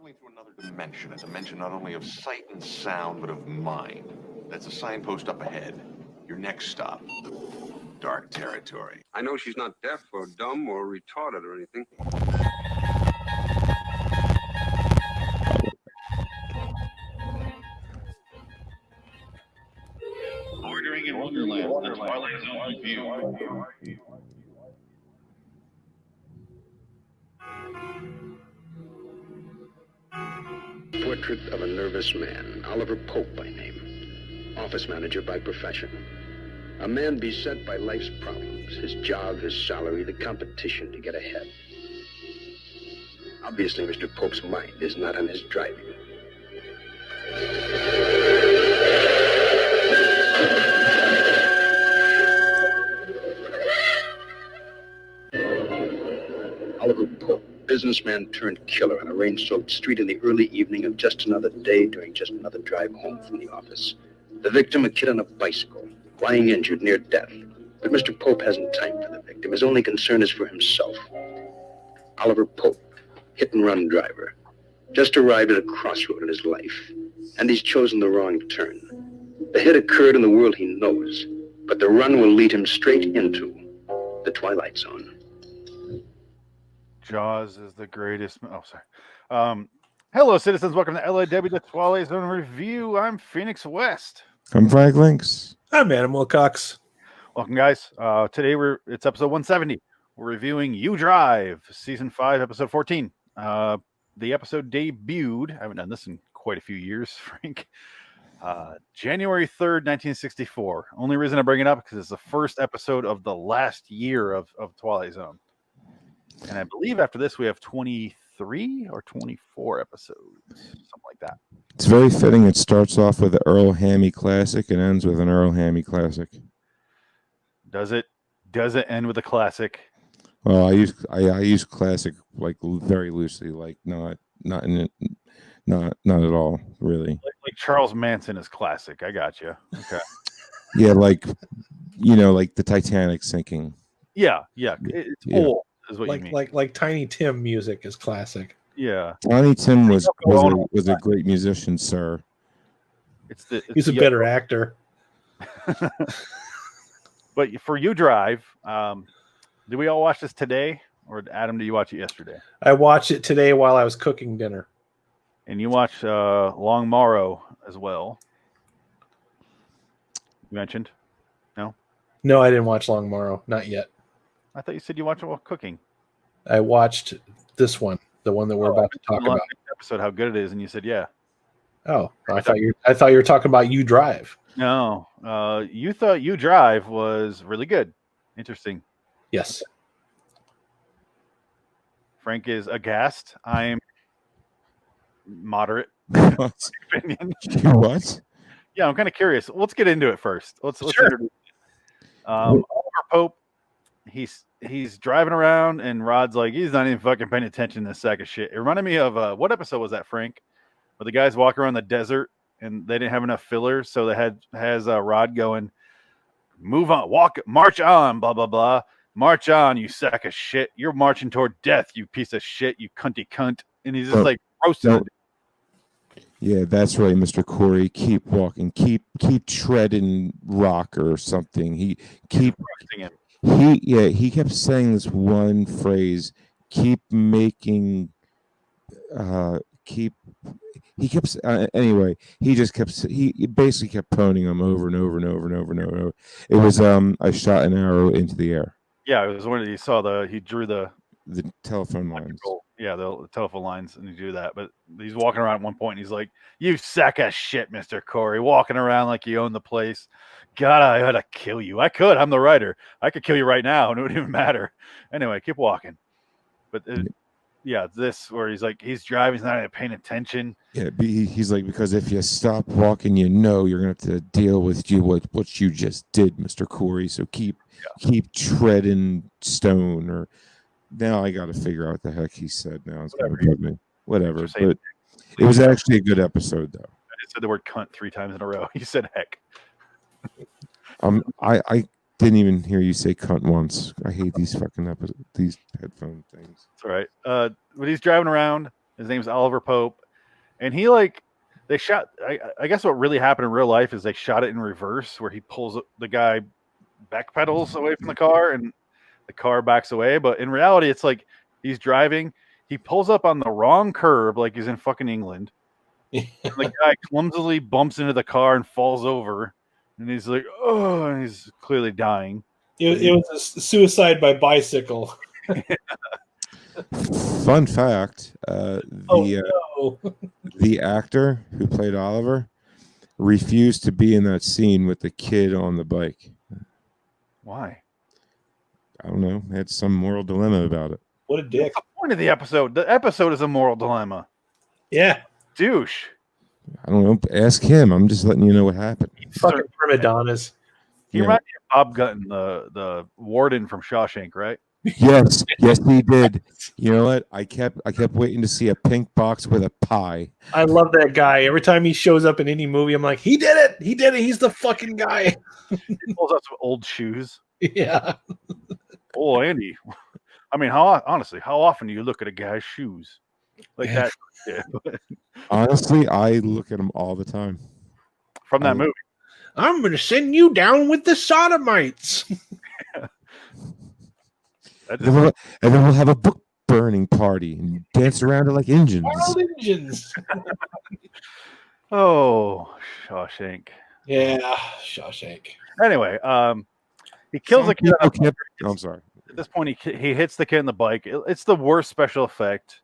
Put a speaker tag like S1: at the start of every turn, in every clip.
S1: traveling through another dimension, a dimension not only of sight and sound, but of mind. That's a signpost up ahead. Your next stop, dark territory.
S2: I know she's not deaf or dumb or retarded or anything.
S3: Bordering in Wonderland, the Twilight Zone review.
S4: Portrait of a nervous man, Oliver Pope by name, office manager by profession. A man beset by life's problems, his job, his salary, the competition to get ahead. Obviously, Mr. Pope's mind is not on his driving. Oliver Pope, businessman turned killer on a rain-soaked street in the early evening of just another day during just another drive home from the office. The victim, a kid on a bicycle, lying injured near death. But Mr. Pope hasn't time for the victim. His only concern is for himself. Oliver Pope, hit-and-run driver, just arrived at a crossroad in his life, and he's chosen the wrong turn. The hit occurred in the world he knows, but the run will lead him straight into the Twilight Zone.
S5: Jaws is the greatest. Oh, sorry. Hello, citizens. Welcome to LIW The Twilight Zone review. I'm Phoenix West.
S6: I'm Frank Links.
S7: I'm Animal Cox.
S5: Welcome, guys. Today it's episode 170. We're reviewing You Drive, season 5, episode 14. The episode debuted. I haven't done this in quite a few years, Frank. January 3rd, 1964. Only reason I bring it up because it's the first episode of the last year of Twilight Zone. And I believe after this we have 23 or 24 episodes, something like that.
S6: It's very fitting. It starts off with the Earl Hammy Classic and ends with an Earl Hammy Classic.
S5: Does it end with a classic?
S6: Well, I use classic like very loosely, like not at all, really.
S5: Like Charles Manson is classic. I got you. Okay.
S6: Yeah, like like the Titanic sinking.
S5: Yeah. It's old. Is what you mean.
S7: Like Tiny Tim music is classic.
S5: Yeah.
S6: Tiny Tim was a great musician, sir.
S7: He's a better actor.
S5: But for You Drive, did we all watch this today? Or Adam, did you watch it yesterday?
S7: I watched it today while I was cooking dinner.
S5: And you watched Long Morrow as well. You mentioned? No?
S7: No, I didn't watch Long Morrow. Not yet.
S5: I thought you said you watched it while cooking.
S7: I watched this one, the one that we're about to talk about.
S5: Episode, how good it is, and you said yeah.
S7: Oh, I thought you were talking about You Drive.
S5: No, you thought You Drive was really good. Interesting.
S7: Yes.
S5: Frank is aghast. I'm moderate.
S6: What?
S5: Opinion.
S6: What?
S5: Yeah, I'm kind of curious. Let's get into it first. Let's
S7: Sure.
S5: introduce it. Oliver Pope. He's driving around, and Rod's like, he's not even fucking paying attention to this sack of shit. It reminded me of what episode was that, Frank? Where the guys walk around the desert and they didn't have enough fillers, so they has Rod going, move on, march on, blah blah blah, march on, you sack of shit. You're marching toward death, you piece of shit, you cunty cunt. And he's just like roasting.
S6: No. Yeah, that's right, Mr. Corey. Keep walking, keep treading rock or something. He
S5: roasting him.
S6: He kept saying this one phrase, keep making anyway, he basically kept poning him over and over and over and over and over. It was I shot an arrow into the air.
S5: Yeah, it was when he drew the
S6: telephone lines.
S5: Yeah, the telephone lines, and he drew that. But he's walking around at one point, and he's like, "You sack of shit, Mr. Corey," walking around like you own the place. God, I ought to kill you. I could. I'm the writer. I could kill you right now, and it wouldn't even matter. Anyway, keep walking. But this where he's like, he's driving, he's not even paying attention.
S6: Yeah, he's like, because if you stop walking, you're gonna have to deal with what you just did, Mr. Corey. So keep treading stone. Or now I got to figure out what the heck he said. Now it's gonna bug me. Whatever. But it was actually a good episode, though.
S5: I just said the word cunt 3 times in a row. You said heck.
S6: I didn't even hear you say cunt once. I hate these fucking these headphone things.
S5: That's all right. But he's driving around, His name's Oliver Pope, and he like they shot. I guess what really happened in real life is they shot it in reverse, where he pulls the guy backpedals away from the car, and the car backs away. But in reality, it's like he's driving. He pulls up on the wrong curb, like he's in fucking England. And the guy clumsily bumps into the car and falls over, and he's like, "Oh!" And he's clearly dying.
S7: It was a suicide by bicycle.
S6: Fun fact:
S7: No.
S6: the actor who played Oliver refused to be in that scene with the kid on the bike.
S5: Why?
S6: I don't know. Had some moral dilemma about it.
S7: What a dick.
S5: What's the point of the episode? The episode is a moral dilemma.
S7: Yeah.
S5: Douche.
S6: I don't know. Ask him. I'm just letting you know what happened.
S7: Fucking prima donnas.
S5: He reminds me of Bob Gutton, the warden from Shawshank, right?
S6: Yes, he did. You know what? I kept waiting to see a pink box with a pie.
S7: I love that guy. Every time he shows up in any movie, I'm like, he did it. He did it. He's the fucking guy.
S5: He pulls out some old shoes.
S7: Yeah.
S5: Oh, Andy. I mean, how often do you look at a guy's shoes like that? Yeah.
S6: Honestly, I look at them all the time.
S5: From that movie.
S7: I'm going to send you down with the sodomites.
S6: And then we'll have a book burning party and dance around it like engines.
S7: Wild engines.
S5: Oh, Shawshank.
S7: Yeah, Shawshank.
S5: Anyway, he kills a kid.
S6: I'm sorry.
S5: At this point, he hits the kid in the bike. It's the worst special effect.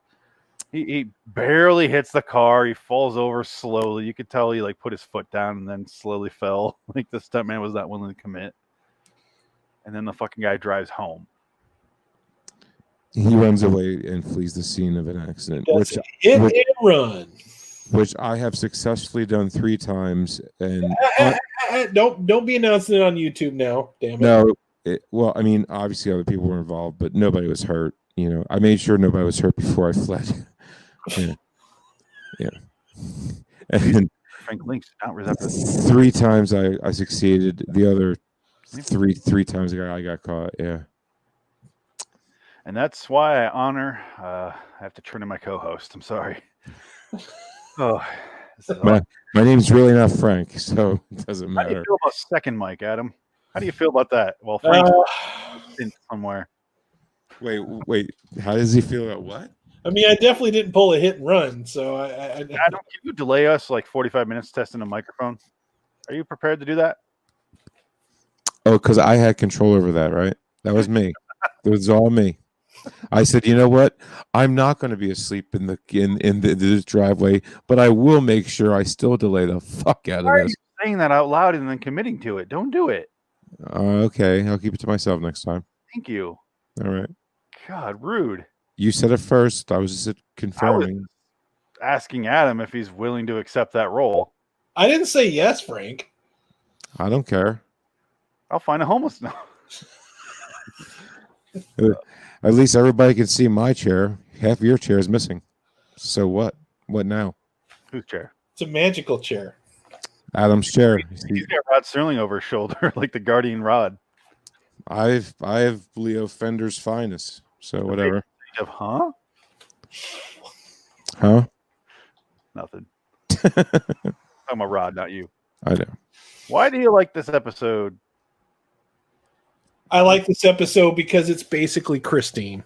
S5: He barely hits the car. He falls over slowly. You could tell he like put his foot down and then slowly fell. Like the stuntman was not willing to commit. And then the fucking guy drives home.
S6: He runs away and flees the scene of an accident,
S7: Hit and run.
S6: Which I have successfully done 3 times. And
S7: don't be announcing it on YouTube now. Damn it.
S6: No, well, I mean, obviously other people were involved, but nobody was hurt. You know, I made sure nobody was hurt before I fled. Yeah. And
S5: Frank Links not resemble
S6: 3 times I succeeded. The other three times I got caught. Yeah.
S5: And that's why I have to turn to my co-host. I'm sorry. Oh,
S6: my name's really not Frank, so it doesn't matter.
S5: How do you feel about second mic, Adam? How do you feel about that? Well, Frank's in somewhere.
S6: Wait. How does he feel about what?
S7: I mean, I definitely didn't pull a hit and run. So
S5: Adam, can you delay us like 45 minutes testing a microphone? Are you prepared to do that?
S6: Oh, because I had control over that, right? That was me. It was all me. I said, you know what? I'm not going to be asleep in the driveway, but I will make sure I still delay the fuck out of this.
S5: Why are you saying that out loud and then committing to it? Don't do it.
S6: Okay, I'll keep it to myself next time.
S5: Thank you.
S6: All right.
S5: God, rude.
S6: You said it first. I was just confirming.
S5: Asking Adam if he's willing to accept that role.
S7: I didn't say yes, Frank.
S6: I don't care.
S5: I'll find a homeless now.
S6: At least everybody can see my chair. Half of your chair is missing. So what? What now?
S5: Whose chair?
S7: It's a magical chair.
S6: Adam's chair.
S5: He's got Rod Serling over his shoulder, like the guardian rod.
S6: I have Leo Fender's finest. So whatever.
S5: Huh?
S6: Huh?
S5: Nothing. I'm a Rod, not you.
S6: I know.
S5: Why do you like this episode?
S7: I like this episode because it's basically Christine.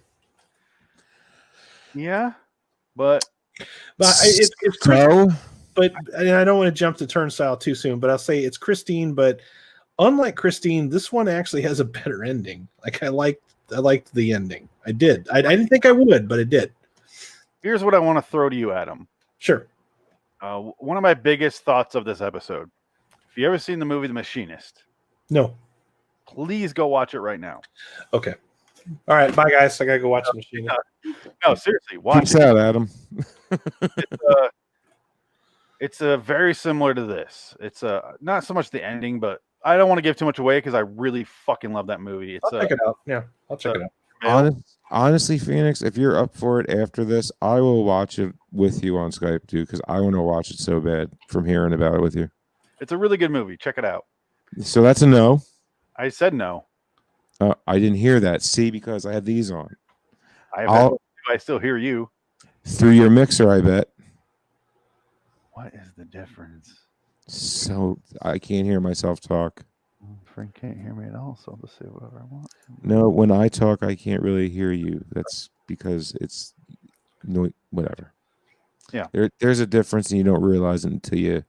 S5: Yeah, but
S7: it's Christine. But and I don't want to jump to turnstile too soon, but I'll say it's Christine. But unlike Christine, this one actually has a better ending. Like I liked the ending. I did. I didn't think I would, but I did.
S5: Here's what I want to throw to you, Adam.
S7: Sure.
S5: One of my biggest thoughts of this episode. If you ever seen the movie The Machinist,
S7: no. Please
S5: go watch it right now.
S7: Okay. All right. Bye, guys. I gotta go watch The Machinist.
S5: No, seriously, watch
S6: Peace out, Adam.
S5: It's very similar to this. It's not so much the ending, but I don't want to give too much away because I really fucking love that movie.
S7: I'll check it out. Yeah, I'll check it out.
S6: Honestly, Phoenix, if you're up for it after this, I will watch it with you on Skype too, because I want to watch it so bad from hearing about it with you.
S5: It's a really good movie. Check it out.
S6: So that's a no.
S5: I said no.
S6: I didn't hear that. See, because I had these on.
S5: I still hear you.
S6: Through your mixer, I bet.
S5: What is the difference?
S6: So I can't hear myself talk.
S5: Frank can't hear me at all, so I'll just say whatever I want.
S6: No, when I talk, I can't really hear you. That's because it's no whatever.
S5: Yeah.
S6: There's a difference, and you don't realize it until you.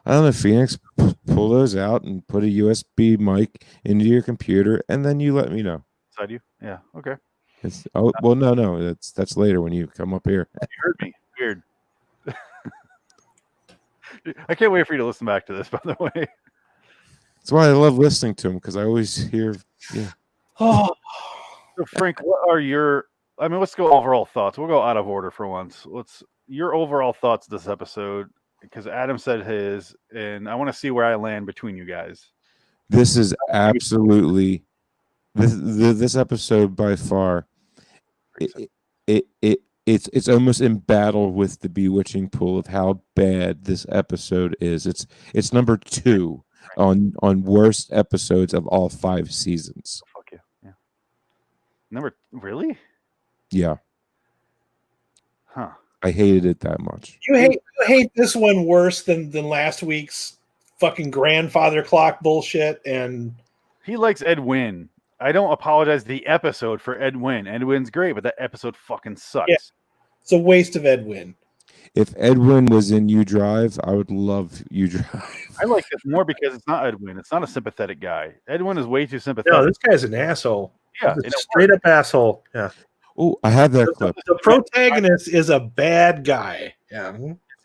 S6: I don't know, Phoenix. Pull those out and put a USB mic into your computer, and then you let me know.
S5: Inside you? Yeah. Okay.
S6: No. That's later when you come up here.
S5: You heard me. Weird. I can't wait for you to listen back to this, by the way.
S6: That's why I love listening to them, because I always hear. Yeah.
S7: Oh,
S5: So Frank, what are your? I mean, let's go overall thoughts. We'll go out of order for once. Your overall thoughts this episode, because Adam said his, and I want to see where I land between you guys.
S6: This is absolutely this episode by far. It's almost in battle with the Bewitching Pool of how bad this episode is. It's number 2 on worst episodes of all 5 seasons.
S5: Fuck you. Yeah. Really?
S6: Yeah.
S5: Huh.
S6: I hated it that much.
S7: you hate this one worse than last week's fucking grandfather clock bullshit. And
S5: He likes Ed Wynn. I don't apologize the episode for Ed Wynn. Ed Wynn's great, but that episode fucking sucks.
S7: Yeah. It's a waste of Ed Wynn.
S6: If Edwin was in You Drive, I would love You Drive.
S5: I like this more because it's not Ed Wynn. It's not a sympathetic guy. Ed Wynn is way too sympathetic.
S7: No, this guy's an asshole.
S5: Yeah,
S7: He's a straight up asshole. Yeah.
S6: Oh, I have that clip.
S7: The protagonist is a bad guy. Yeah.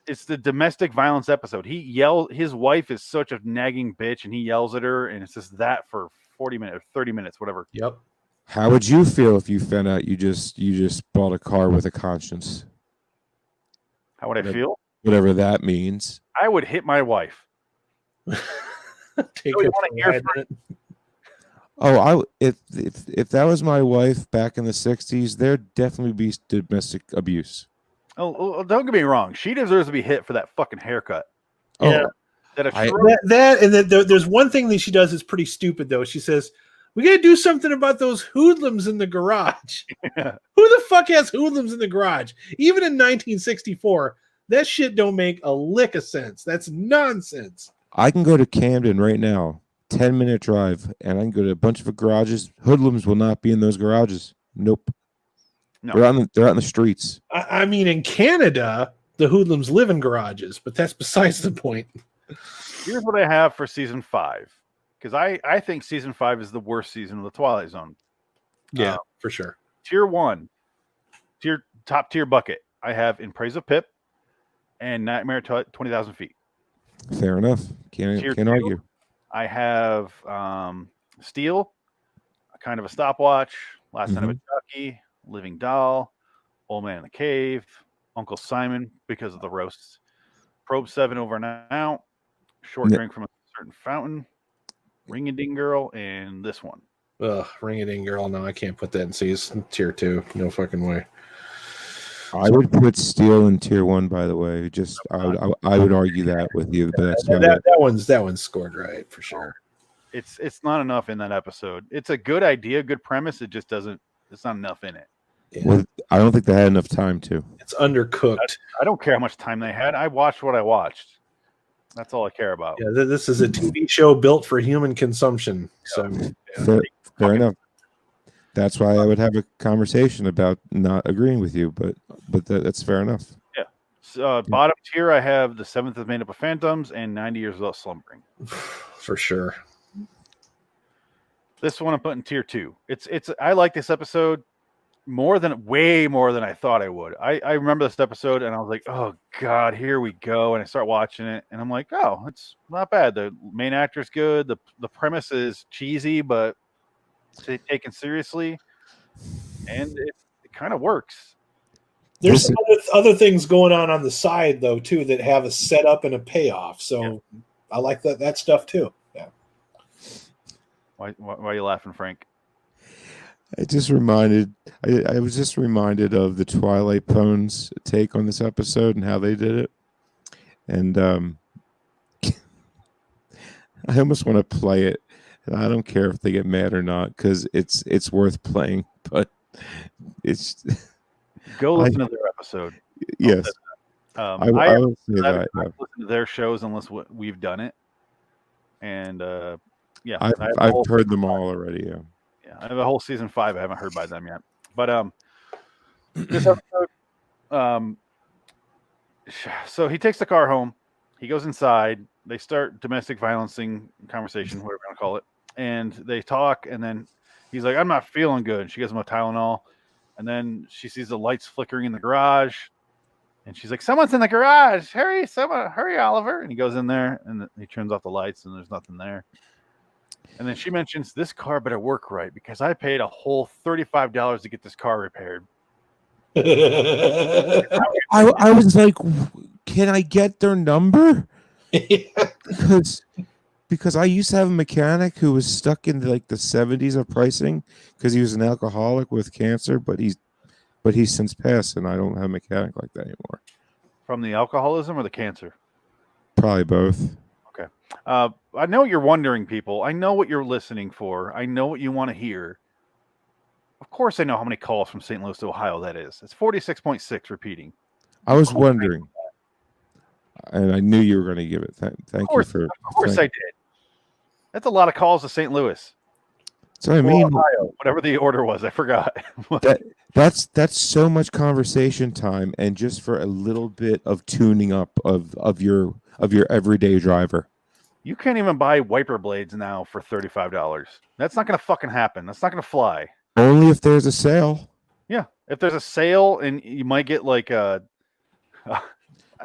S5: It's the domestic violence episode. His wife is such a nagging bitch, and he yells at her, and it's just that for 40 minutes or 30 minutes, whatever.
S7: Yep.
S6: How would you feel if you found out you just bought a car with a conscience?
S5: How would I feel?
S6: Whatever that means.
S5: I would hit my wife.
S7: Take
S5: So you
S7: it
S5: wanna
S7: for
S5: hear
S7: a
S5: from-
S7: minute.
S6: Oh, if that was my wife back in the 60s, there'd definitely be domestic abuse.
S5: Oh, don't get me wrong. She deserves to be hit for that fucking haircut.
S7: Yeah.
S6: Oh,
S5: That
S6: I-
S7: And then there's one thing that she does that's pretty stupid though. She says, "We got to do something about those hoodlums in the garage."
S5: Yeah.
S7: Who the fuck has hoodlums in the garage? Even in 1964, that shit don't make a lick of sense. That's nonsense.
S6: I can go to Camden right now, 10-minute drive, and I can go to a bunch of garages. Hoodlums will not be in those garages. Nope.
S5: No.
S6: They're out in the streets.
S7: I mean, in Canada, the hoodlums live in garages, but that's besides the point.
S5: Here's what I have for season 5. Because I think season 5 is the worst season of the Twilight Zone.
S7: Yeah, for sure.
S5: Tier 1, top tier bucket. I have In Praise of Pip and Nightmare 20,000 Feet.
S6: Fair enough. Can't
S5: Tier 2,
S6: argue.
S5: I have Steel, kind of a stopwatch, Last Night of a Chucky, Living Doll, Old Man in the Cave, Uncle Simon because of the roasts, Probe 7 Over and Out, Short Drink from a Certain Fountain, Ring-a-Ding Girl, and this one.
S7: Ugh, Ring It In Girl. No, I can't put that in season tier 2. No fucking way.
S6: I would put Steel in tier 1, by the way. Just I would argue that with you, but that's about it.
S7: That one's scored right for sure.
S5: It's not enough in that episode. It's a good idea, good premise. It just doesn't. It's not enough in it.
S7: Yeah.
S6: Well, I don't think they had enough time to.
S7: It's undercooked.
S5: I don't care how much time they had. I watched what I watched. That's all I care about.
S7: Yeah, this is a TV show built for human consumption. So
S6: Fair enough. That's why I would have a conversation about not agreeing with you, but that's fair enough.
S5: Yeah. So, bottom tier, I have The Seventh is Made Up of Phantoms and 90 Years Without Slumbering.
S7: for sure.
S5: This one I'm putting tier 2. It's. I like this episode way more than I thought I would. I remember this episode and I was like, oh God, here we go. And I start watching it and I'm like, oh, it's not bad. The main actor's good. The premise is cheesy, but taken seriously. And it kind of works.
S7: There's some other things going on the side though too that have a setup and a payoff. So I like that stuff too. Yeah.
S5: Why are you laughing, Frank?
S6: I was just reminded of the Twilight Pones take on this episode and how they did it. And I almost want to play it. And I don't care if they get mad or not because it's worth playing. But it's
S5: Go listen to their episode.
S6: Yes. I will say that. Yeah.
S5: Listen to their shows unless we've done it. And yeah,
S6: I've heard them all already. Yeah.
S5: Yeah, I have a whole season 5 I haven't heard by them yet. But this episode, so he takes the car home. He goes inside. They start domestic violencing conversation, whatever you want to call it, and they talk. And then he's like, "I'm not feeling good." She gives him a Tylenol, and then she sees the lights flickering in the garage, and she's like, "Someone's in the garage! Hurry, hurry, Oliver!" And he goes in there, and he turns off the lights, and there's nothing there. And then she mentions, "This car better work right because I paid a whole $35 to get this car repaired."
S6: I was like, can I get their number? Because I used to have a mechanic who was stuck in like the 70s of pricing because he was an alcoholic with cancer, but he's since passed, and I don't have a mechanic like that anymore.
S5: From the alcoholism or the cancer?
S6: Probably both.
S5: Okay. I know what you're wondering, people. I know what you're listening for. I know what you want to hear. Of course I know how many calls from St. Louis to Ohio that is. It's 46.6 repeating.
S6: I was wondering. And I knew you were going to give it. Thank you for.
S5: Of course I did. That's a lot of calls to St. Louis.
S6: So I mean,
S5: Ohio, whatever the order was, I forgot.
S6: that's so much conversation time, and just for a little bit of tuning up of your everyday driver.
S5: You can't even buy wiper blades now for $35. That's not going to fucking happen. That's not going to fly.
S6: Only if there's a sale.
S5: Yeah, if there's a sale, and you might get like a.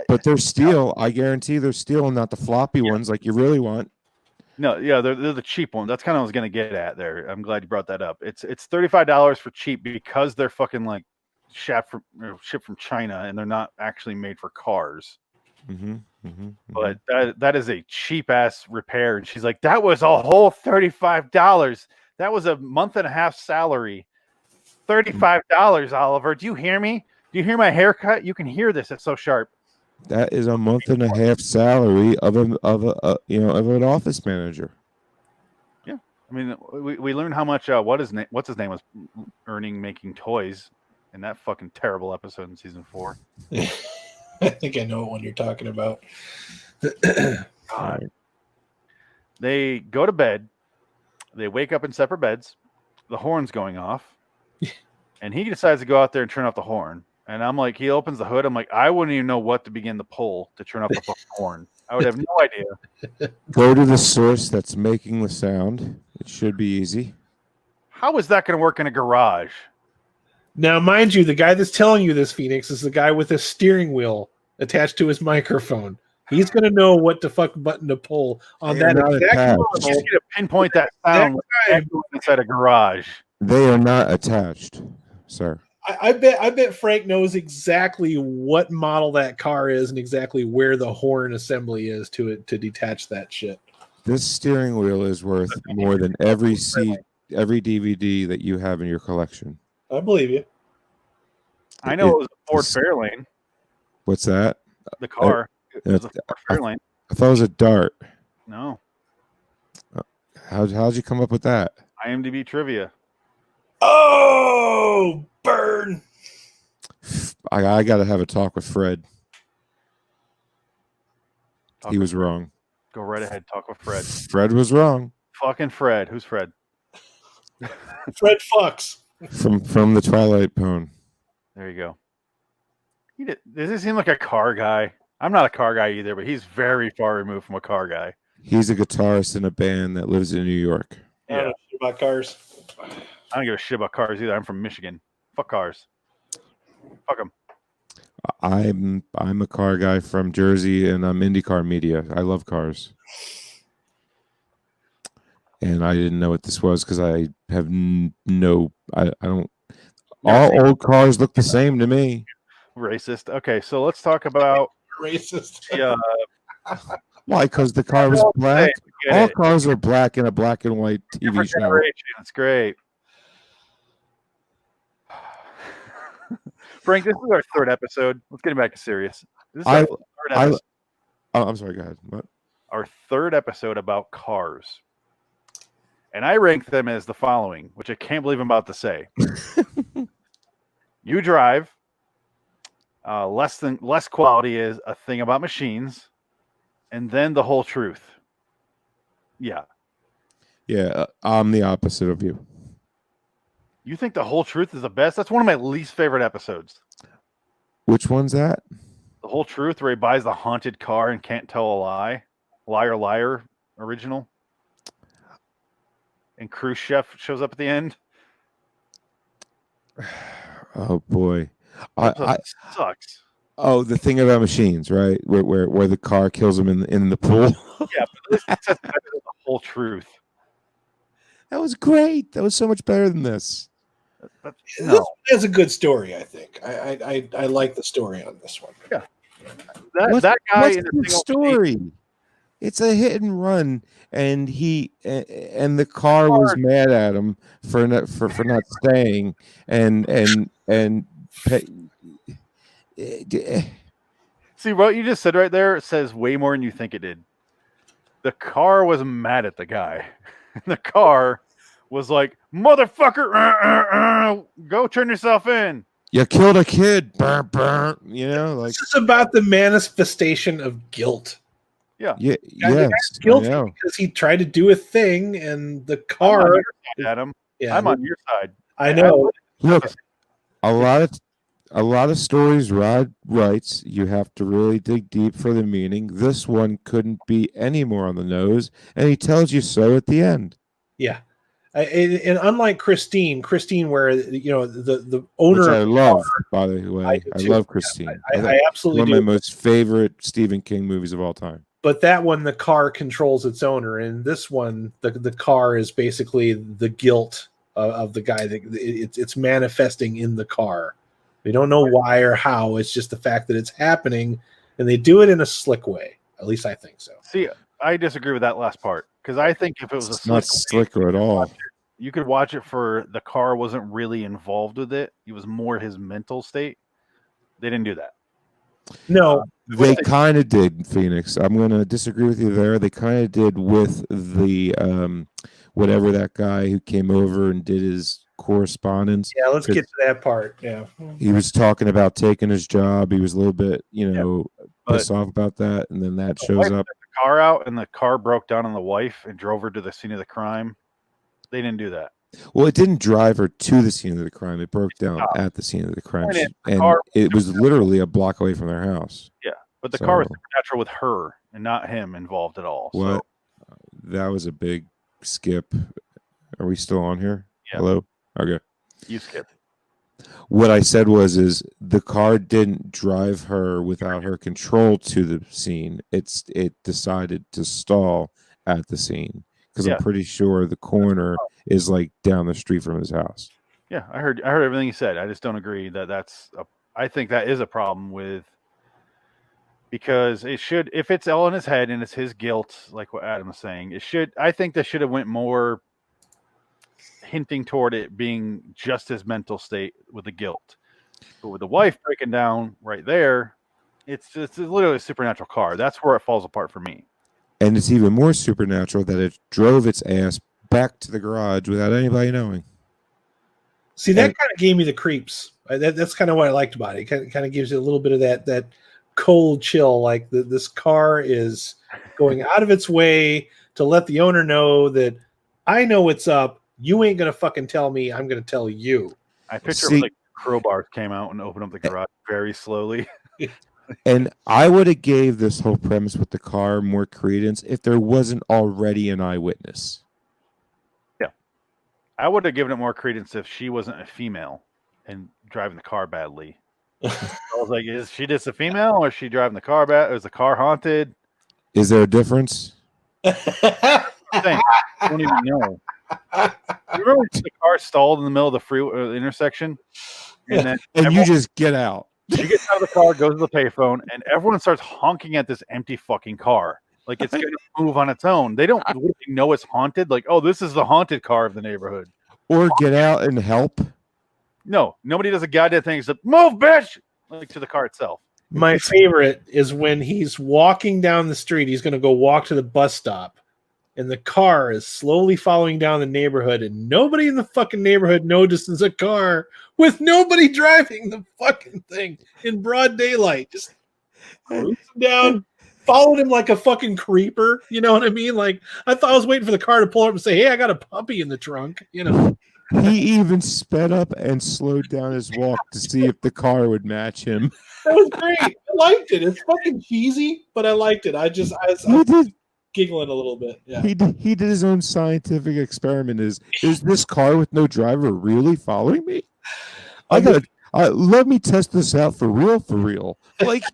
S6: But they're steel. I guarantee they're steel, and not the floppy ones like you really want.
S5: No, yeah, they're the cheap ones. That's kind of what I was going to get at there. I'm glad you brought that up. It's $35 for cheap because they're fucking like shipped from China, and they're not actually made for cars. But that is a cheap ass repair. And she's like, that was a whole $35. That was a month and a half salary. $35, Oliver. Do you hear me? Do you hear my haircut? You can hear this. It's so sharp.
S6: That is a month and a half salary of an office manager.
S5: Yeah, I mean, we learned how much what's his name was earning making toys in that fucking terrible episode in season 4.
S7: I think I know what one you're talking about.
S5: God. They go to bed. They wake up in separate beds. The horn's going off, and he decides to go out there and turn off the horn. And I'm like, he opens the hood. I'm like, I wouldn't even know what to begin to pull to turn off the fucking horn. I would have no idea.
S6: Go to the source that's making the sound. It should be easy.
S5: How is that going to work in a garage?
S7: Now, mind you, the guy that's telling you this, Phoenix, is the guy with a steering wheel attached to his microphone. He's going to know what the fuck button to pull on that exact
S5: level. He's going to pinpoint that sound inside a garage.
S6: They are not attached, sir.
S7: I bet Frank knows exactly what model that car is and exactly where the horn assembly is to detach that shit.
S6: This steering wheel is worth more than every DVD that you have in your collection.
S7: I believe you.
S5: I know it was a Ford Fairlane.
S6: What's that?
S5: The car. It was a Ford Fairlane.
S6: I thought it was a Dart.
S5: No.
S6: How'd you come up with that?
S5: IMDb trivia.
S7: Oh, burn!
S6: I got to have a talk with Fred. He was wrong.
S5: Go right ahead. Talk with Fred.
S6: Fred was wrong.
S5: Fucking Fred. Who's Fred?
S7: Fred fucks.
S6: From the Twilight Pone.
S5: There you go. Does he seem like a car guy? I'm not a car guy either, but he's very far removed from a car guy.
S6: He's a guitarist in a band that lives in New York.
S7: I don't know shit about cars.
S5: I don't give a shit about cars either. I'm from Michigan. Fuck cars. Fuck them.
S6: I'm a car guy from Jersey, and I'm IndyCar media. I love cars. And I didn't know what this was because I have I don't. All old cars look the same to me.
S5: Racist. Okay, so let's talk about
S7: racist.
S5: Yeah.
S6: Why? Because the car was black. All cars are black in a black and white TV show.
S5: That's great. Frank, this is our third episode. Let's get back to serious. This is our third episode.
S6: I'm sorry. Go ahead. What?
S5: Our third episode about cars. And I rank them as the following, which I can't believe I'm about to say. You drive, Less quality is A Thing About Machines, and then The Whole Truth. Yeah.
S6: Yeah, I'm the opposite of you.
S5: You think The Whole Truth is the best? That's one of my least favorite episodes.
S6: Which one's that?
S5: The Whole Truth, where he buys the haunted car and can't tell a lie. Liar, Liar, original. And Khrushchev shows up at the end.
S6: Oh boy,
S5: Sucks.
S6: Oh, the thing about machines, right? Where the car kills him in the pool.
S5: Yeah, but this is better than The Whole Truth.
S6: That was great. That was so much better than this.
S7: This is a good story, I think. I like the story on this one.
S5: Yeah. That guy
S6: what's
S5: in
S6: the story? It's a hit and run, and the car was mad at him for not staying, and
S5: see what you just said right there. It says way more than you think it did. The car was mad at the guy. The car was like, motherfucker, go turn yourself in.
S6: You killed a kid. Burr, burr. You know, like
S7: this is about the manifestation of guilt.
S5: Yeah.
S6: Yes.
S7: Guilty because he tried to do a thing, and the car.
S5: I'm on your side, Adam. Yeah, I'm on your side.
S7: I know.
S6: Look, a lot of stories Rod writes, you have to really dig deep for the meaning. This one couldn't be any more on the nose, and he tells you so at the end.
S7: Yeah. And unlike Christine, where the owner,
S6: which I love, by the way, I love Christine.
S7: I absolutely
S6: one of my most favorite Stephen King movies of all time.
S7: But that one, the car controls its owner, and this one, the car is basically the guilt of the guy. It's manifesting in the car. We don't know why or how. It's just the fact that it's happening, and they do it in a slick way. At least I think so.
S5: See, I disagree with that last part, because I think if it was
S6: it's not slicker at all.
S5: You could watch it for the car wasn't really involved with it. It was more his mental state. They didn't do that.
S7: No,
S6: they kind of did, Phoenix. I'm going to disagree with you there. They kind of did with the whatever that guy who came over and did his correspondence.
S7: Yeah, let's get to that part. Yeah,
S6: he was talking about taking his job. He was a little bit, pissed off about that, and then that shows up.
S5: The car out, and the car broke down on the wife and drove her to the scene of the crime. They didn't do that.
S6: Well, it didn't drive her to the scene of the crime. It broke down at the scene of the crime, and it was literally a block away from their house.
S5: Yeah, but the car was supernatural with her and not him involved at all.
S6: What? So. That was a big skip. Are we still on here?
S5: Yeah.
S6: Hello? Okay.
S5: You skipped.
S6: What I said is the car didn't drive her without her control to the scene. It decided to stall at the scene. Because I'm pretty sure the corner is like down the street from his house.
S5: Yeah, I heard everything you said. I just don't agree that I think that is a problem with, because it should, if it's all in his head and it's his guilt, like what Adam was saying, I think that should have went more hinting toward it being just his mental state with the guilt. But with the wife breaking down right there, it's literally a supernatural car. That's where it falls apart for me.
S6: And it's even more supernatural that it drove its ass back to the garage without anybody knowing.
S7: See, that kind of gave me the creeps. That's kind of what I liked about it. It kind of gives you a little bit of that cold chill, like this car is going out of its way to let the owner know that I know what's up. You ain't going to fucking tell me. I'm going to tell you.
S5: I picture it was like crowbars came out and opened up the garage very slowly.
S6: And I would have gave this whole premise with the car more credence if there wasn't already an eyewitness.
S5: Yeah. I would have given it more credence if she wasn't a female and driving the car badly. I was like, is she just a female or is she driving the car bad? Is the car haunted?
S6: Is there a difference?
S5: I don't even know. You remember the car stalled in the middle of the freeway intersection?
S6: And you just get out.
S5: She gets out of the car, goes to the payphone, and everyone starts honking at this empty fucking car. Like it's going to move on its own. They don't know it's haunted. Like, oh, this is the haunted car of the neighborhood.
S6: Or get out and help.
S5: No, nobody does a goddamn thing except move, bitch, like to the car itself.
S7: My favorite is when he's walking down the street. He's going to go walk to the bus stop. and the car is slowly following down the neighborhood, and nobody in the fucking neighborhood notices a car with nobody driving the fucking thing in broad daylight, just cruising down, followed him like a fucking creeper. You know what I mean? Like, I thought I was waiting for the car to pull up and say, "Hey, I got a puppy in the trunk." You know,
S6: He even sped up and slowed down his walk to see if the car would match him.
S7: that was great. I liked it. It's fucking cheesy, but I liked it. I was giggling a little bit. Yeah.
S6: He did his own scientific experiment. Is this car with no driver really following me? Let me test this out for real. Like,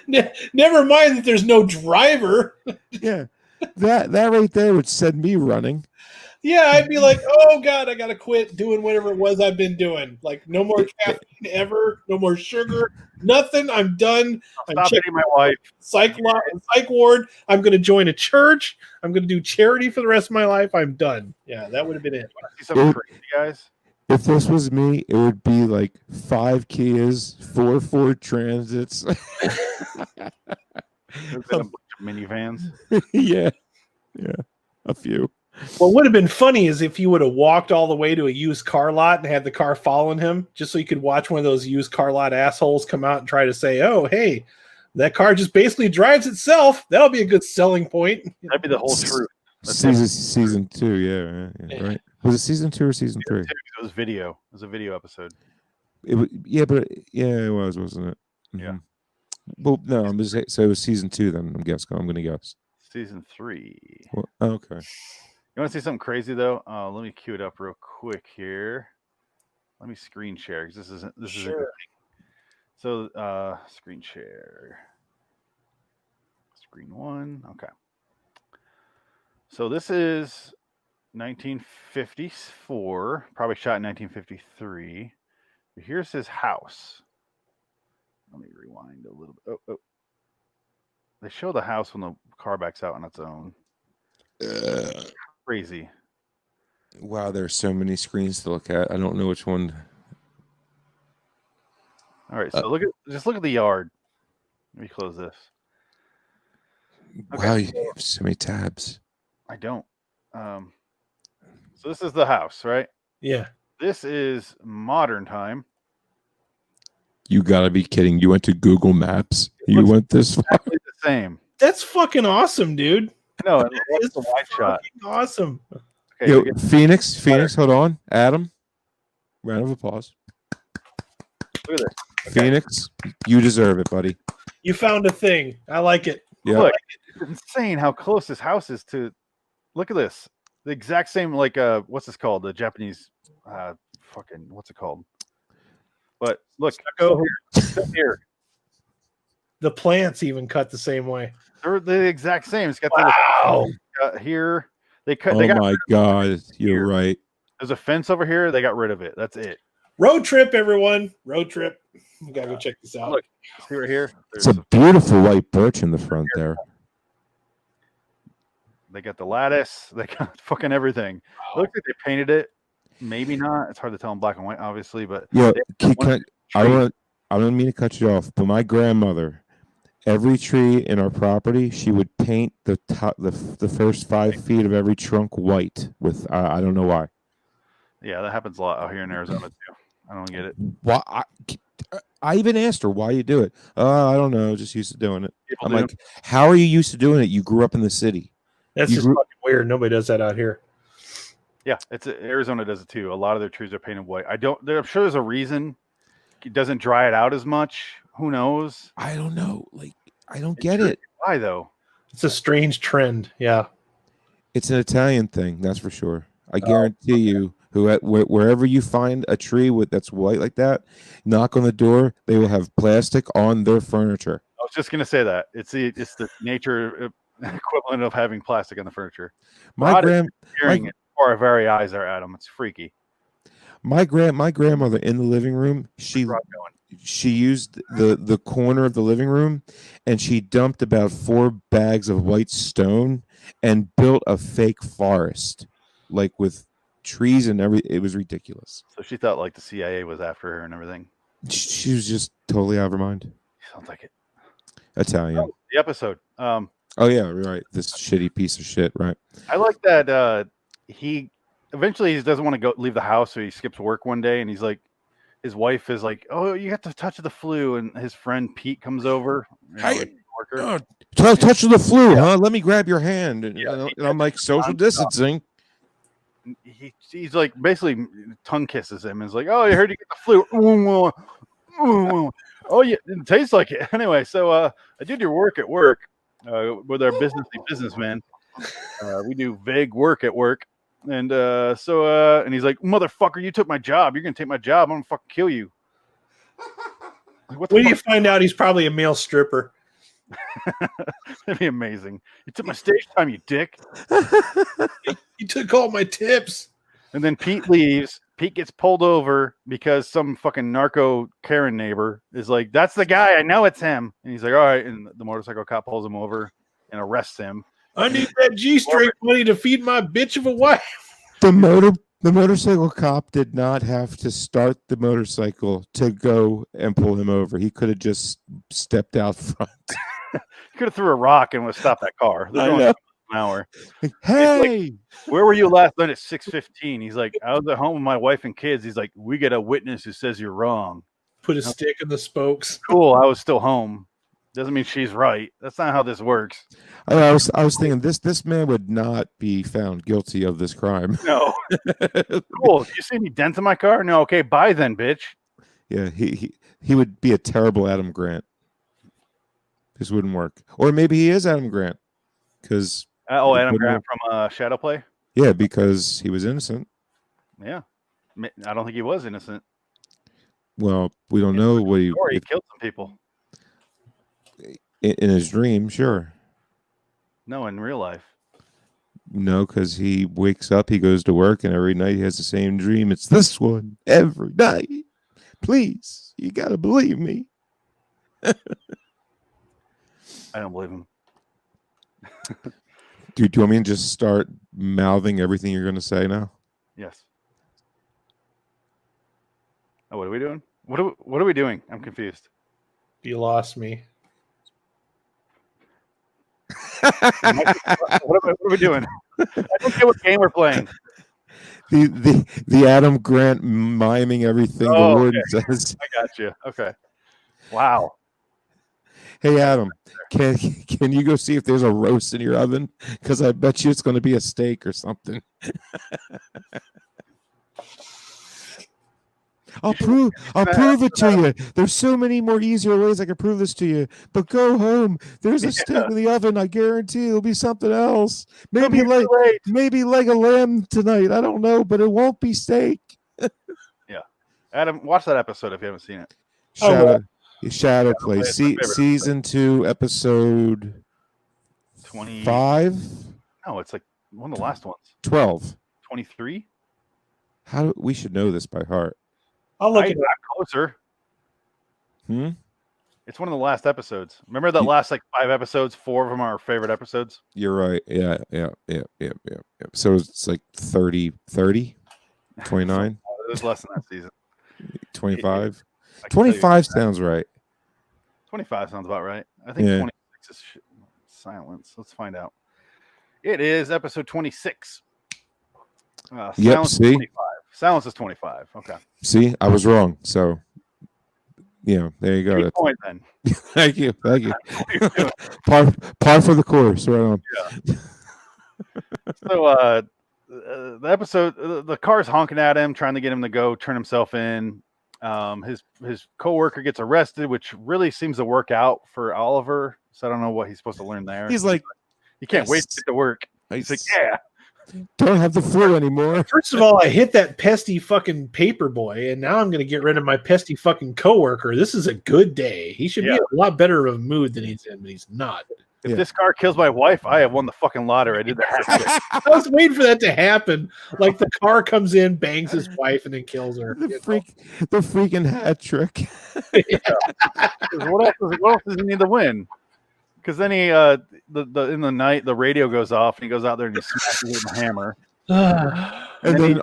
S7: never mind that there's no driver.
S6: yeah, that right there would send me running.
S7: Yeah, I'd be like, oh God, I gotta quit doing whatever it was I've been doing. Like, no more caffeine ever, no more sugar, nothing. I'm done. I'm checking
S5: my wife.
S7: Psych ward. I'm gonna join a church. I'm gonna do charity for the rest of my life. I'm done. Yeah, that would have been it.
S5: See something crazy, guys?
S6: If this was me, it would be like 5 Kias, 4 Ford Transits.
S5: There's been a bunch of minivans.
S6: yeah, a few.
S7: What would have been funny is if you would have walked all the way to a used car lot and had the car following him, just so you could watch one of those used car lot assholes come out and try to say, "Oh, hey, that car just basically drives itself." That'll be a good selling point.
S5: That'd be the whole truth.
S6: Season 2, yeah, right. Was it season 2 or season 3?
S5: It was video. It was a video episode.
S6: It was, wasn't it? Mm-hmm.
S5: Yeah.
S6: Well, no, I'm just saying, so it was season 2 then. I'm going to guess.
S5: Season 3.
S6: Well, okay.
S5: You want to see something crazy though? Let me cue it up real quick here. Let me screen share because this is a good thing. So screen share. Screen 1. Okay. So this is 1954, probably shot in 1953. Here's his house. Let me rewind a little bit. Oh. They show the house when the car backs out on its own. Crazy.
S6: Wow, there's so many screens to look at. I don't know which one.
S5: All right, so look at the yard. Let me close this.
S6: Okay. Wow, you have so many tabs.
S5: I don't. So this is the house, right?
S7: Yeah.
S5: This is modern time.
S6: You gotta be kidding! You went to Google Maps. You went this far.
S5: Exactly the same.
S7: That's fucking awesome, dude.
S5: No, it's a wide shot.
S7: Awesome.
S6: Okay, yo, Phoenix, hold on. Adam, round of applause.
S5: Look at this. Okay.
S6: Phoenix, you deserve it, buddy.
S7: You found a thing. I like it.
S6: Yeah.
S5: Look, it's insane how close this house is to. Look at this. The exact same, like what's this called? The Japanese, what's it called? But look, go here.
S7: The plants even cut the same way.
S5: They're the exact same. It's got here. They cut.
S6: Oh my God, you're right.
S5: There's a fence over here. They got rid of it. That's it.
S7: Road trip, everyone. Road trip. We gotta go check this out.
S5: Look, see right here.
S6: It's a beautiful white birch in the front there.
S5: They got the lattice. They got fucking everything. Looks like they painted it. Maybe not. It's hard to tell in black and white, obviously. But
S6: yeah, I don't mean to cut you off, but my grandmother, every tree in our property, she would paint the top, the first 5 feet of every trunk white with. I don't know why.
S5: Yeah, that happens a lot out here in Arizona too. I don't get it.
S6: Why? I even asked her why you do it. I don't know. Just used to doing it. I'm like, how are you used to doing it? You grew up in the city.
S7: That's just fucking weird. Nobody does that out here.
S5: Yeah, Arizona does it too. A lot of their trees are painted white. I'm sure there's a reason. It doesn't dry it out as much. Who knows?
S6: I don't know. Like, I don't get it.
S5: Why though?
S7: It's a strange trend. Yeah.
S6: It's an Italian thing, that's for sure. I guarantee you, wherever you find a tree that's white like that, knock on the door. They will have plastic on their furniture.
S5: I was just gonna say that it's the nature equivalent of having plastic on the furniture.
S6: My
S5: our very eyes are at them. It's freaky.
S6: My grandmother in the living room, she used the corner of the living room, and she dumped about 4 bags of white stone and built a fake forest, like with trees and everything. It was ridiculous.
S5: So she thought like the CIA was after her and everything.
S6: She was just totally out of her mind.
S5: Sounds like it.
S6: Italian.
S5: The episode.
S6: Oh yeah, right. This shitty piece of shit, right?
S5: I like that he eventually doesn't want to go leave the house, so he skips work one day, and he's like, his wife is like, "Oh, you have to touch the flu," and his friend Pete comes over.
S6: Hey,
S5: Worker.
S6: touch the flu, huh? Let me grab your hand, and, and I'm like social distancing.
S5: He's like basically tongue kisses him and is like, "Oh, I heard you get the flu." Oh, yeah, it tastes like it. Anyway, so I did your work at work with our businessman. We do vague work at work. And and he's like, "Motherfucker, you took my job. You're going to take my job. I'm going to fucking kill you." Like,
S7: when do you find out he's probably a male stripper?
S5: That'd be amazing. You took my stage time, you dick.
S7: You took all my tips.
S5: And then Pete leaves. Pete gets pulled over because some fucking narco Karen neighbor is like, "That's the guy. I know it's him." And he's like, "All right." And the motorcycle cop pulls him over and arrests him.
S7: I need that G-string money to feed my bitch of a wife.
S6: The motorcycle cop did not have to start the motorcycle to go and pull him over. He could have just stepped out front.
S5: He could have threw a rock and would have stopped that car. They're going an hour.
S6: Hey,
S5: like, "Where were you last night at 6:15?" He's like, "I was at home with my wife and kids." He's like, "We get a witness who says you're wrong."
S7: Put a stick in the spokes.
S5: Cool. I was still home. Doesn't mean she's right. That's not how this works.
S6: I was thinking this man would not be found guilty of this crime.
S5: No. Cool. Do you see any dents in my car? No. Okay. Bye then, bitch.
S6: Yeah, he would be a terrible Adam Grant. This wouldn't work. Or maybe he is Adam Grant. Because
S5: Adam Grant from Shadow Play?
S6: Yeah, because he was innocent.
S5: Yeah. I don't think he was innocent.
S6: Well, we don't know what
S5: he killed some people.
S6: In his dream, sure.
S5: No, in real life.
S6: No, because he wakes up, he goes to work, and every night he has the same dream. It's this one every night. Please, you got to believe me.
S5: I don't believe him.
S6: Do you want me to just start mouthing everything you're going to say now?
S5: Yes. Oh, what are we doing? What are we doing? I'm confused.
S7: You lost me.
S5: What are we doing? I don't get what game we're playing.
S6: The Adam Grant miming everything the word says.
S5: I got you. Okay. Wow.
S6: Hey Adam, can you go see if there's a roast in your oven? Because I bet you it's going to be a steak or something. I'll prove it to you. There's so many more easier ways I can prove this to you. But go home. There's a steak in the oven. I guarantee it'll be something else. Maybe leg of lamb tonight. I don't know, but it won't be steak.
S5: Yeah, Adam, watch that episode if you haven't seen it.
S6: Shadow Play, season 2, episode 25.
S5: No, it's like one of the last ones.
S6: 12.
S5: 23.
S6: We should know this by heart.
S7: I'll look at it.
S5: Closer. It's one of the last episodes. Remember that last 5 episodes? 4 of them are our favorite episodes.
S6: You're right. Yeah. So it's like 30, 29.
S5: It was less than that season.
S6: 25. 25 sounds right.
S5: 25 sounds about right. I think 26 is silence. Let's find out. It is episode 26.
S6: Yep. See,
S5: 25. Silence is 25. Okay.
S6: See, I was wrong. So, there you go.
S5: Good point then.
S6: Thank you. Par for the course. Right on.
S5: Yeah. So, the episode, the car's honking at him, trying to get him to go turn himself in. His coworker gets arrested, which really seems to work out for Oliver. So I don't know what he's supposed to learn there.
S6: He's like,
S5: he can't wait to get to work. He's like, yeah.
S6: Don't have the flu anymore.
S7: First of all, I hit that pesky fucking paper boy, and now I'm going to get rid of my pesky fucking coworker. This is a good day. He should be in a lot better of a mood than he's in, but he's not.
S5: If this car kills my wife, I have won the fucking lottery. I did the hat trick.
S7: I was waiting for that to happen. Like the car comes in, bangs his wife, and then kills her.
S6: The freaking hat trick.
S5: What else does he need to win? Because then he, in the night, the radio goes off, and he goes out there and he smashes it with a hammer.
S6: and then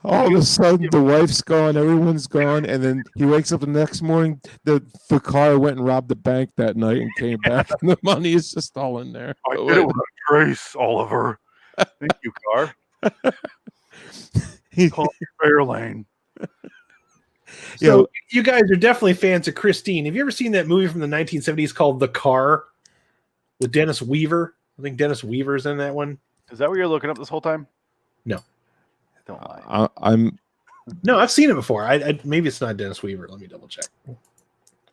S6: All of a sudden, the wife's gone, everyone's gone, and then he wakes up the next morning. The car went and robbed the bank that night and came back, and the money is just all in there.
S5: I did it with a trace, Oliver. Thank you, car. Call me Fairlane.
S7: So you guys are definitely fans of Christine. Have you ever seen that movie from the 1970s called The Car with Dennis Weaver? I think Dennis Weaver's in that one.
S5: Is that what you're looking up this whole time?
S7: No.
S5: Don't lie.
S7: No, I've seen it before. I maybe it's not Dennis Weaver. Let me double check.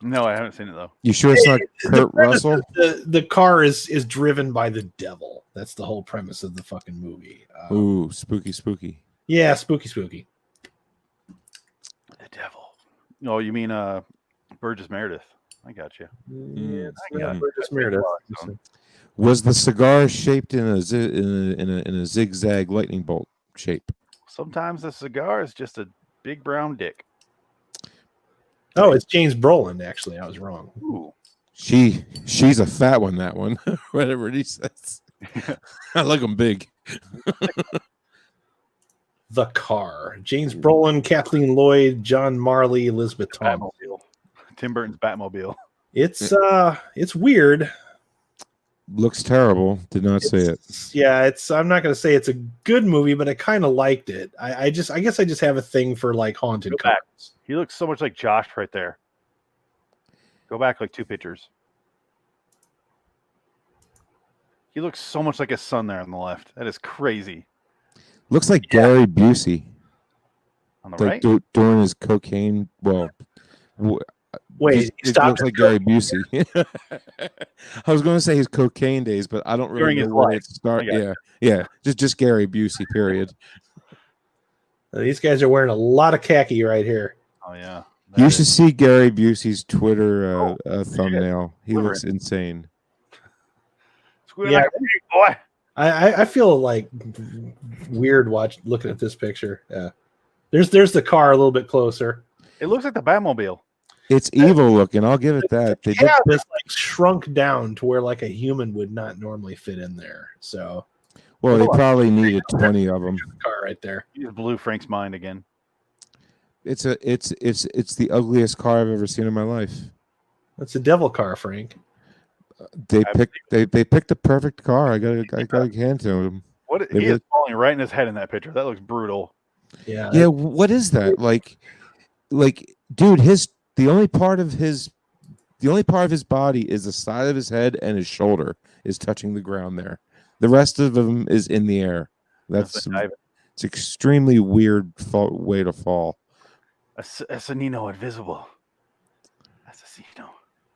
S5: No, I haven't seen it though.
S6: You sure it's not Kurt Russell?
S7: The car is driven by the devil. That's the whole premise of the fucking movie.
S6: Ooh, spooky.
S7: Yeah, spooky.
S5: The devil. Oh, you mean Burgess Meredith? I got you.
S7: Yeah, it's
S5: I got
S7: not
S5: it.
S7: Burgess Meredith.
S6: Was the cigar shaped in a zigzag lightning bolt shape?
S5: Sometimes the cigar is just a big brown dick.
S7: Oh, it's James Brolin. Actually, I was wrong.
S5: Ooh.
S6: She's a fat one. That one, whatever he says. I like them big.
S7: The Car. James Brolin, Kathleen Lloyd, John Marley, Elizabeth Thomas.
S5: Batmobile. Tim Burton's Batmobile.
S7: It's weird.
S6: Looks terrible. Did not say it.
S7: Yeah, I'm not going to say it's a good movie, but I kind of liked it. I guess I just have a thing for like haunted
S5: Go back.
S7: cars.
S5: He looks so much like Josh right there. Go back like 2 pictures. He looks so much like his son there on the left. That is crazy.
S6: Looks like Gary Busey.
S5: On the
S6: Like
S5: right?
S6: during his cocaine. Well,
S7: Wait,
S6: it looks like Gary Busey. I was going to say his cocaine days, but I don't really
S5: During
S6: know
S5: his
S6: where
S5: life.
S6: it started.
S5: I got
S6: Yeah. Just Gary Busey. Period.
S7: These guys are wearing a lot of khaki right here.
S5: Oh, yeah.
S6: You should see Gary Busey's Twitter thumbnail. He
S5: Deliver
S6: looks insane.
S5: Squeal
S7: Yeah.
S5: like a pig, boy.
S7: I feel like weird looking at this picture. Yeah, there's the car a little bit closer.
S5: It looks like the Batmobile.
S6: It's evil looking. I'll give it that. They did,
S7: Cab is like shrunk down to where like a human would not normally fit in there. So
S6: well, they probably needed 20 of them.
S7: the car right there.
S5: You just blew Frank's mind again.
S6: It's the ugliest car I've ever seen in my life.
S7: That's a devil car, Frank.
S6: They picked a perfect car. I gotta hand to them.
S5: He is falling right in his head in that picture. That looks brutal.
S7: Yeah.
S6: Yeah, what is that? Like dude, the only part of his body is the side of his head and his shoulder is touching the ground there. The rest of him is in the air. It's extremely weird way to fall.
S5: Assassino invisible. Assassino.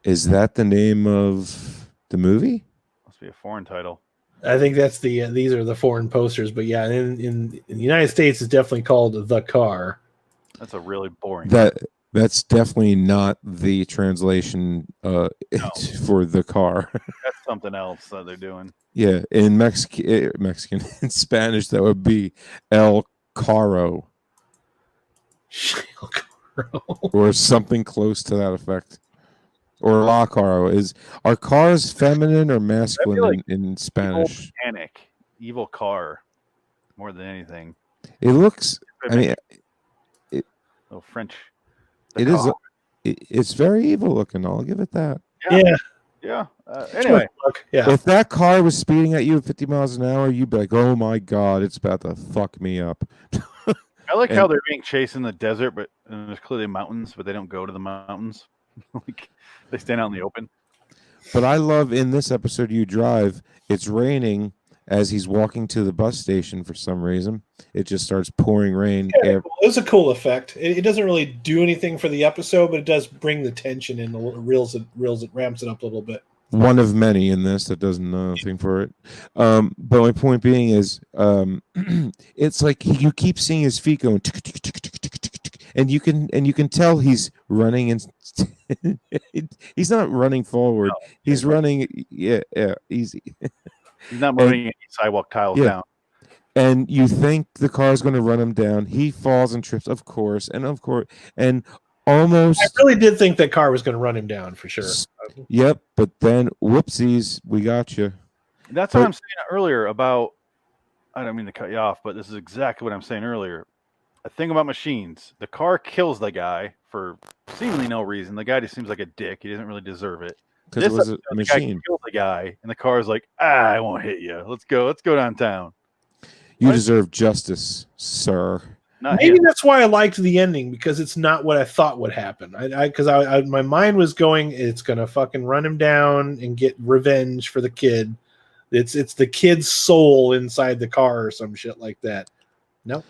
S6: Is that the name of the movie?
S5: Must be a foreign title.
S7: I think that's these are the foreign posters, but yeah, in the United States, it's definitely called The Car.
S5: That's a really boring.
S6: That's definitely not the translation for the car.
S5: That's something else that they're doing.
S6: Yeah, in Mexican, in Spanish, that would be El Carro or something close to that effect. Or La Caro. Are cars feminine or masculine
S5: like
S6: in Spanish?
S5: Evil car, more than anything.
S6: It looks. I mean,
S5: Oh, French.
S6: it is. It's very evil looking. I'll give it that.
S5: Yeah. Anyway,
S7: yeah.
S6: If that car was speeding at you at 50 miles an hour, you'd be like, "Oh my god, it's about to fuck me up."
S5: I like how they're being chased in the desert, but there's clearly mountains, but they don't go to the mountains. Like they stand out in the open.
S6: But I love in this episode you drive, it's raining as he's walking to the bus station for some reason. It just starts pouring rain.
S7: Yeah, it was a cool effect. It doesn't really do anything for the episode, but it does bring the tension in. It ramps it up a little bit.
S6: One of many in this that does nothing for it. But my point being is, it's like you keep seeing his feet going, tick, tick, tick, tick, tick, tick, tick, and you can tell he's running and he's not running forward. No, he's running, easy.
S5: He's not moving any sidewalk tiles down.
S6: And you think the car's going to run him down. He falls and trips, of course, and almost.
S7: I really did think that car was going to run him down for sure.
S6: Yep, but then whoopsies, we got you.
S5: That's what I'm saying earlier about. I don't mean to cut you off, but this is exactly what I'm saying earlier. a thing about machines. The car kills the guy for seemingly no reason. The guy just seems like a dick. He doesn't really deserve it.
S6: Because it was a
S5: The guy
S6: machine.
S5: killed the guy, and the car is like, I won't hit you. Let's go downtown.
S6: You
S5: What?
S6: deserve justice, sir.
S5: Not
S7: Maybe
S5: him.
S7: that's why I liked the ending, because it's not what I thought would happen. Because my mind was going, it's gonna fucking run him down and get revenge for the kid. It's the kid's soul inside the car or some shit like that. No,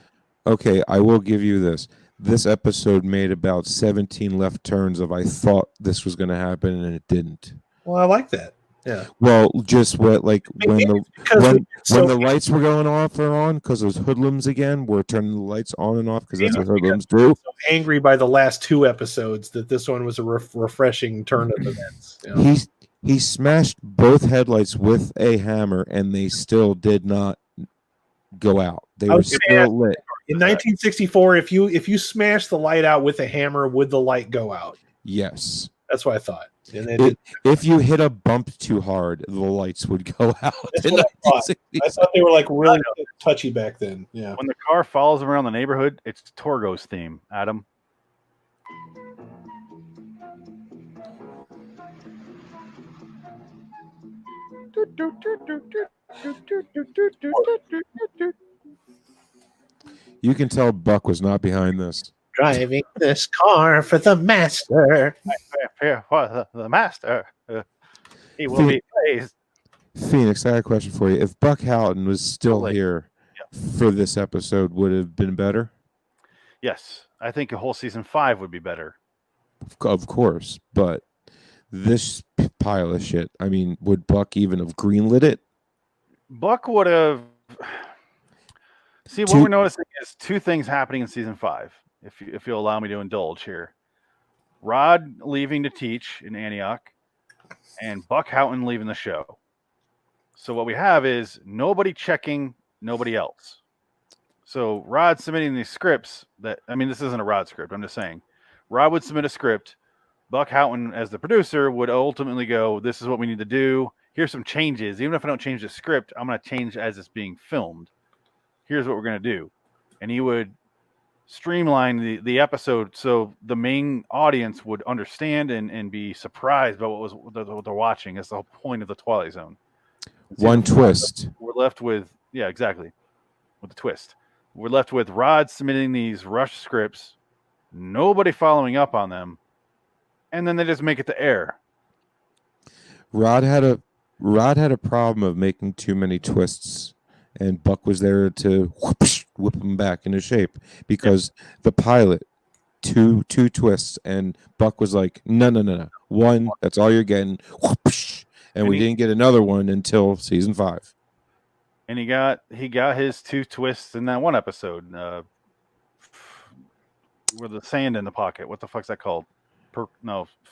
S6: Okay, I will give you this. This episode made about 17 left turns of I thought this was going to happen and it didn't.
S7: well, I like that. Yeah.
S6: Well, just what like when
S7: Maybe
S6: the
S7: because
S6: when the lights were going off or on because those hoodlums again were turning the lights on and off because that's what hoodlums do.
S7: so angry by the last two episodes that this one was a refreshing turn of events. You know?
S6: He smashed both headlights with a hammer and they still did not go out. They
S7: I
S6: were
S7: was gonna
S6: still
S7: ask-
S6: lit.
S7: In 1964, if you smash the light out with a hammer, would the light go out?
S6: Yes.
S7: That's what I thought. And they did.
S6: If you hit a bump too hard, the lights would go out.
S7: That's
S6: in
S7: what I thought.
S6: 1960s.
S7: I thought they were like really touchy back then. Yeah.
S5: When the car follows him around the neighborhood, it's Torgo's theme. Adam.
S6: You can tell Buck was not behind this.
S7: Driving this car for the master.
S5: Here for the master. He will be praised.
S6: Phoenix, I got a question for you. If Buck Houghton was still
S5: Like,
S6: here for this episode, would it have been better?
S5: Yes, I think a whole season 5 would be better.
S6: Of course, but this pile of shit. I mean, would Buck even have greenlit it?
S5: Buck would have. See, what we're noticing is two things happening in season 5. If you'll allow me to indulge here, Rod leaving to teach in Antioch, and Buck Houghton leaving the show. So what we have is nobody checking nobody else. So Rod submitting these scripts that, I mean, this isn't a Rod script. I'm just saying, Rod would submit a script. Buck Houghton, as the producer, would ultimately go, "This is what we need to do. Here's some changes. Even if I don't change the script, I'm going to change as it's being filmed. Here's what we're going to do," and he would streamline the episode so the main audience would understand and be surprised by what they're watching. That's the whole point of the Twilight Zone.
S6: One twist.
S5: We're left with, yeah, exactly, with the twist. We're left with Rod submitting these rush scripts, nobody following up on them, and then they just make it to air.
S6: Rod had a problem of making too many twists, and Buck was there to whip him back into shape because the pilot, two twists, and Buck was like, no, one, that's all you're getting, and we didn't get another one until season 5.
S5: And he got his 2 twists in that one episode. With the sand in the pocket. What the fuck's that called?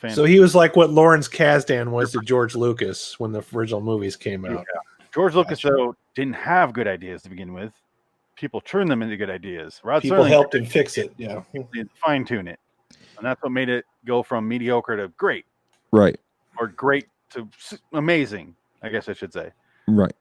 S7: So he was like what Lawrence Kasdan was to George Lucas when the original movies came out.
S5: Yeah. George Lucas, though, didn't have good ideas to begin with. People turned them into good ideas. Rod
S7: People
S5: Serling
S7: helped him fix it. Yeah.
S5: fine tune it. And that's what made it go from mediocre to great.
S6: Right.
S5: Or great to amazing, I guess I should say.
S6: Right.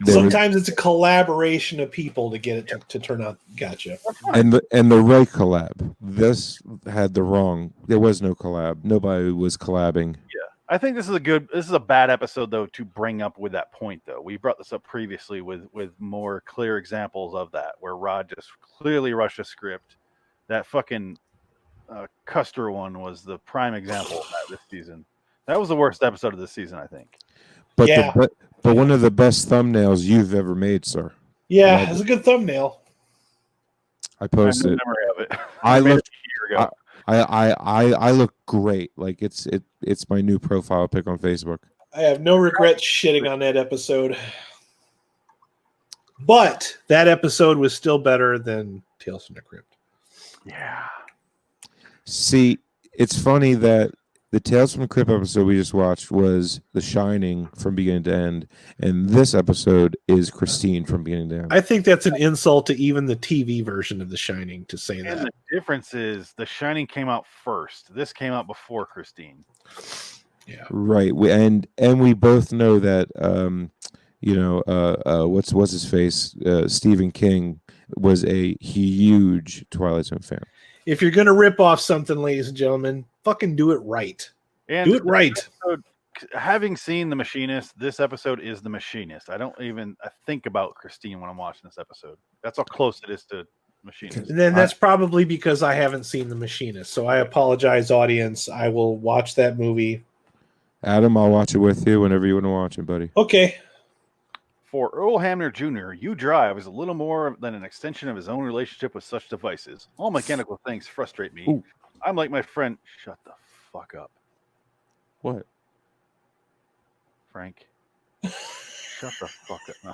S7: Sometimes it's a collaboration of people to get it to turn out. Gotcha.
S6: And the right collab. This had the wrong. There was no collab. Nobody was collabing.
S5: Yeah. I think this is a bad episode though to bring up with that point though. We brought this up previously with more clear examples of that where Rod just clearly rushed a script. That fucking Custer one was the prime example of that this season. That was the worst episode of this season, I think.
S6: But
S7: Yeah.
S6: but one of the best thumbnails you've ever made, sir.
S7: Yeah, it's a good thumbnail.
S6: I posted it.
S5: Memory of it.
S6: I
S5: made it
S6: looked.
S5: a year ago.
S6: I look great. Like it's my new profile pic on Facebook.
S7: I have no regrets shitting on that episode. But that episode was still better than Tales from the Crypt.
S5: Yeah.
S6: See, it's funny that the Tales from the Crypt episode we just watched was The Shining from beginning to end, and this episode is Christine from beginning to end.
S7: I think that's an insult to even the TV version of The Shining to say
S5: And
S7: that.
S5: the difference is The Shining came out first. This came out before Christine.
S7: Yeah.
S6: Right. We both know that what's his face? Stephen King was a huge Twilight Zone fan.
S7: If you're gonna rip off something, ladies and gentlemen, fucking do it right.
S5: And
S7: Do it right.
S5: episode, having seen The Machinist, this episode is The Machinist. I think about Christine when I'm watching this episode. That's how close it is to Machinist.
S7: And then that's probably because I haven't seen The Machinist. So I apologize, audience. I will watch that movie.
S6: Adam, I'll watch it with you whenever you want to watch it, buddy.
S7: Okay.
S5: For Earl Hamner Jr., You Drive is a little more than an extension of his own relationship with such devices. All mechanical things frustrate me.
S6: Ooh.
S5: I'm like my friend. Shut the fuck up,
S6: What?
S5: Frank. Shut the fuck up. No.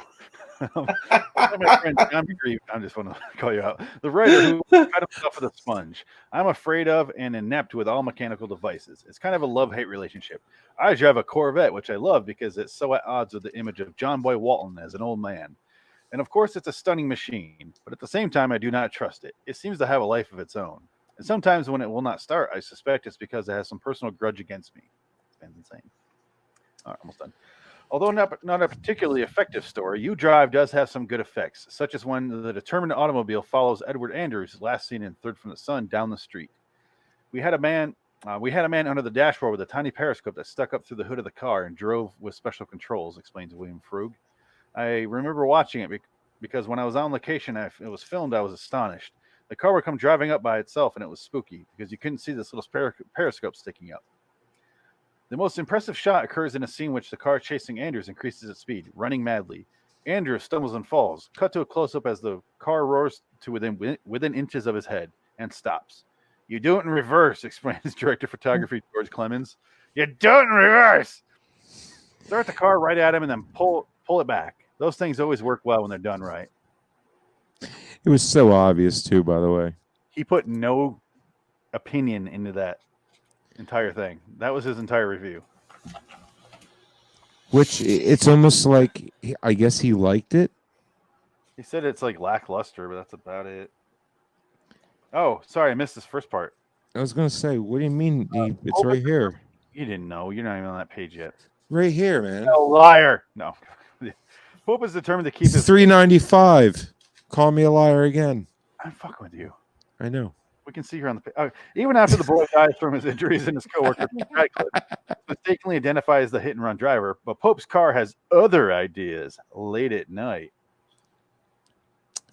S5: My friend John Grieve, I just want to call you out. The writer who cut himself with a sponge. I'm afraid of and inept with all mechanical devices. It's kind of a love-hate relationship. I drive a Corvette, which I love because it's so at odds with the image of John Boy Walton as an old man. And of course, it's a stunning machine, but at the same time, I do not trust it. It seems to have a life of its own. And sometimes when it will not start, I suspect it's because it has some personal grudge against me. It's insane. All right, almost done. Although not a particularly effective story, You Drive does have some good effects, such as when the determined automobile follows Edward Andrews, last seen in Third from the Sun, down the street. We had a man under the dashboard with a tiny periscope that stuck up through the hood of the car and drove with special controls, explains William Frug. I remember watching it because when I was on location and it was filmed, I was astonished. The car would come driving up by itself, and it was spooky because you couldn't see this little periscope sticking up. The most impressive shot occurs in a scene in which the car chasing Andrews increases its speed, running madly. Andrews stumbles and falls. Cut to a close-up as the car roars to within inches of his head and stops. You do it in reverse, explains director of photography George Clemens. You do it in reverse. Start the car right at him and then pull it back. Those things always work well when they're done right.
S6: It was so obvious too, by the way.
S5: He put no opinion into that entire thing. That was his entire review.
S6: Which it's almost like I guess he liked it.
S5: He said it's like lackluster, but that's about it. Oh, sorry, I missed this first part.
S6: I was gonna say, what do you mean? It's right here.
S5: You didn't know. You're not even on that page yet.
S6: Right here, man.
S5: No, liar. No. Pope is determined to keep
S6: It's
S5: his...
S6: $3.95. Call me a liar again.
S5: I'm fucking with you.
S6: I know.
S5: We can see here on the page. Even after the boy dies from his injuries and his coworker mistakenly identifies as the hit-and-run driver, but Pope's car has other ideas late at night.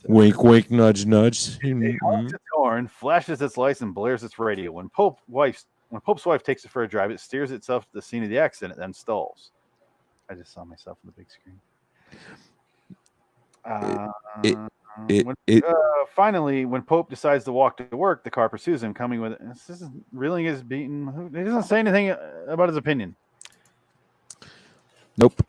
S6: Wink, wink, nudge, nudge.
S5: It honks its horn, flashes its lights, and blares its radio. When Pope's wife takes it for a drive, it steers itself to the scene of the accident and then stalls. I just saw myself on the big screen. Finally, when Pope decides to walk to work, the car pursues him, coming with this isn't really his beaten. He doesn't say anything about his opinion.
S6: Nope.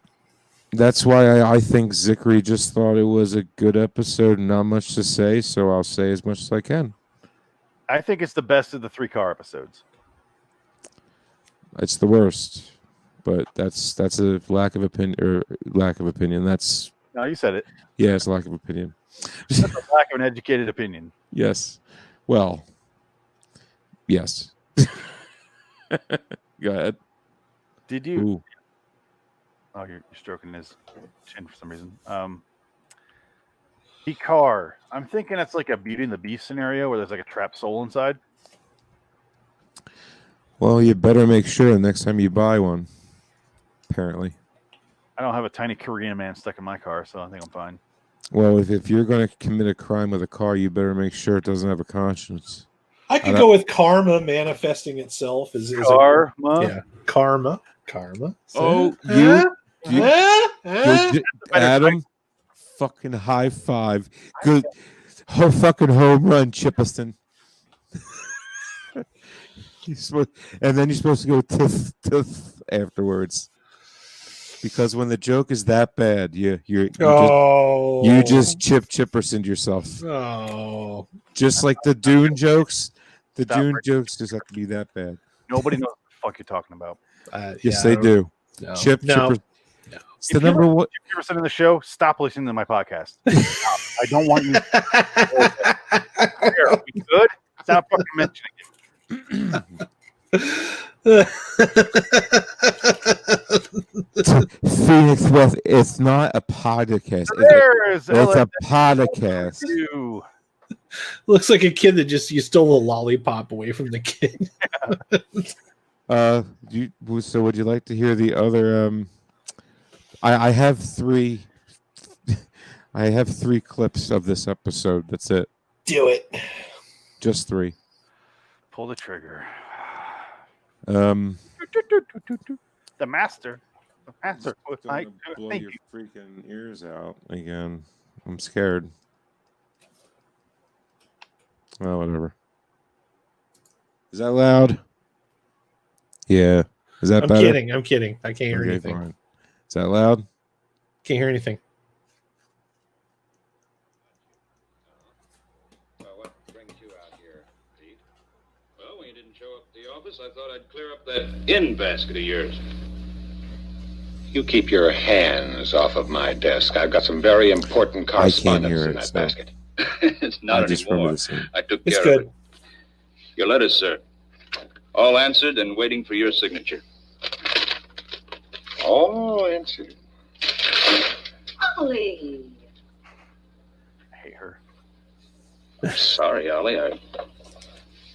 S6: That's why I think Zickery just thought it was a good episode and not much to say, so I'll say as much as I can.
S5: I think it's the best of the 3 car episodes.
S6: It's the worst, but that's a lack of opinion. That's
S5: No, you said it.
S6: Yeah, it's a lack of opinion.
S5: That's a lack of an educated opinion.
S6: Yes. Well, yes. Go ahead.
S5: Did you?
S6: Ooh.
S5: Oh, you're stroking his chin for some reason. The car. I'm thinking it's like a Beauty and the Beast scenario where there's like a trapped soul inside.
S6: Well, you better make sure next time you buy one. Apparently.
S5: I don't have a tiny Korean man stuck in my car, so I think I'm fine.
S6: Well, if you're going to commit a crime with a car, you better make sure it doesn't have a conscience.
S7: I could go with karma manifesting itself.
S5: Karma?
S7: Karma.
S6: Oh, Adam, fucking high five. Good. Fucking home run, Chipperson. And then you're supposed to go tiff afterwards. Because when the joke is that bad, you just Chipperson yourself.
S7: Oh,
S6: just like the Dune jokes. The Dune jokes just have to be that bad.
S5: Nobody knows what the fuck you're talking about.
S6: Yes, they do.
S7: No.
S6: Chipper.
S7: No.
S6: It's the number one.
S5: If you're in the show, stop listening to my podcast. Stop. I don't want you. Are we good? Stop fucking mentioning it.
S6: Phoenix West. It's not a podcast.
S5: There's
S6: It's a podcast.
S5: LIW.
S7: Looks like a kid that just you stole a lollipop away from the kid.
S6: So would you like to hear the other? I have three. I have 3 clips of this episode. That's it.
S7: Do it.
S6: Just 3.
S5: Pull the trigger.
S6: The
S5: The master. The master.
S6: Gonna blow your freaking ears out again. I'm scared. Oh, whatever. Is that loud? Yeah. Is that
S7: I'm
S6: better?
S7: kidding. I'm kidding. I can't hear
S6: Okay,
S7: anything.
S6: fine. Is that loud?
S7: Can't hear anything.
S8: Well, what brings you out here, Pete? Well, when you didn't show up at the office, I thought I'd clear up that in basket of yours.
S9: You keep your hands off of my desk. I've got some very important correspondence
S6: hear
S9: in
S6: it,
S9: that
S6: so-
S9: basket.
S8: It's not
S6: I just remember
S8: anymore.
S6: the scene.
S8: I took
S7: It's
S8: care of
S7: good.
S8: it. Your letters, sir. All answered and waiting for your signature.
S9: All answered.
S10: Ollie.
S5: I hate her.
S8: Sorry, Ollie. I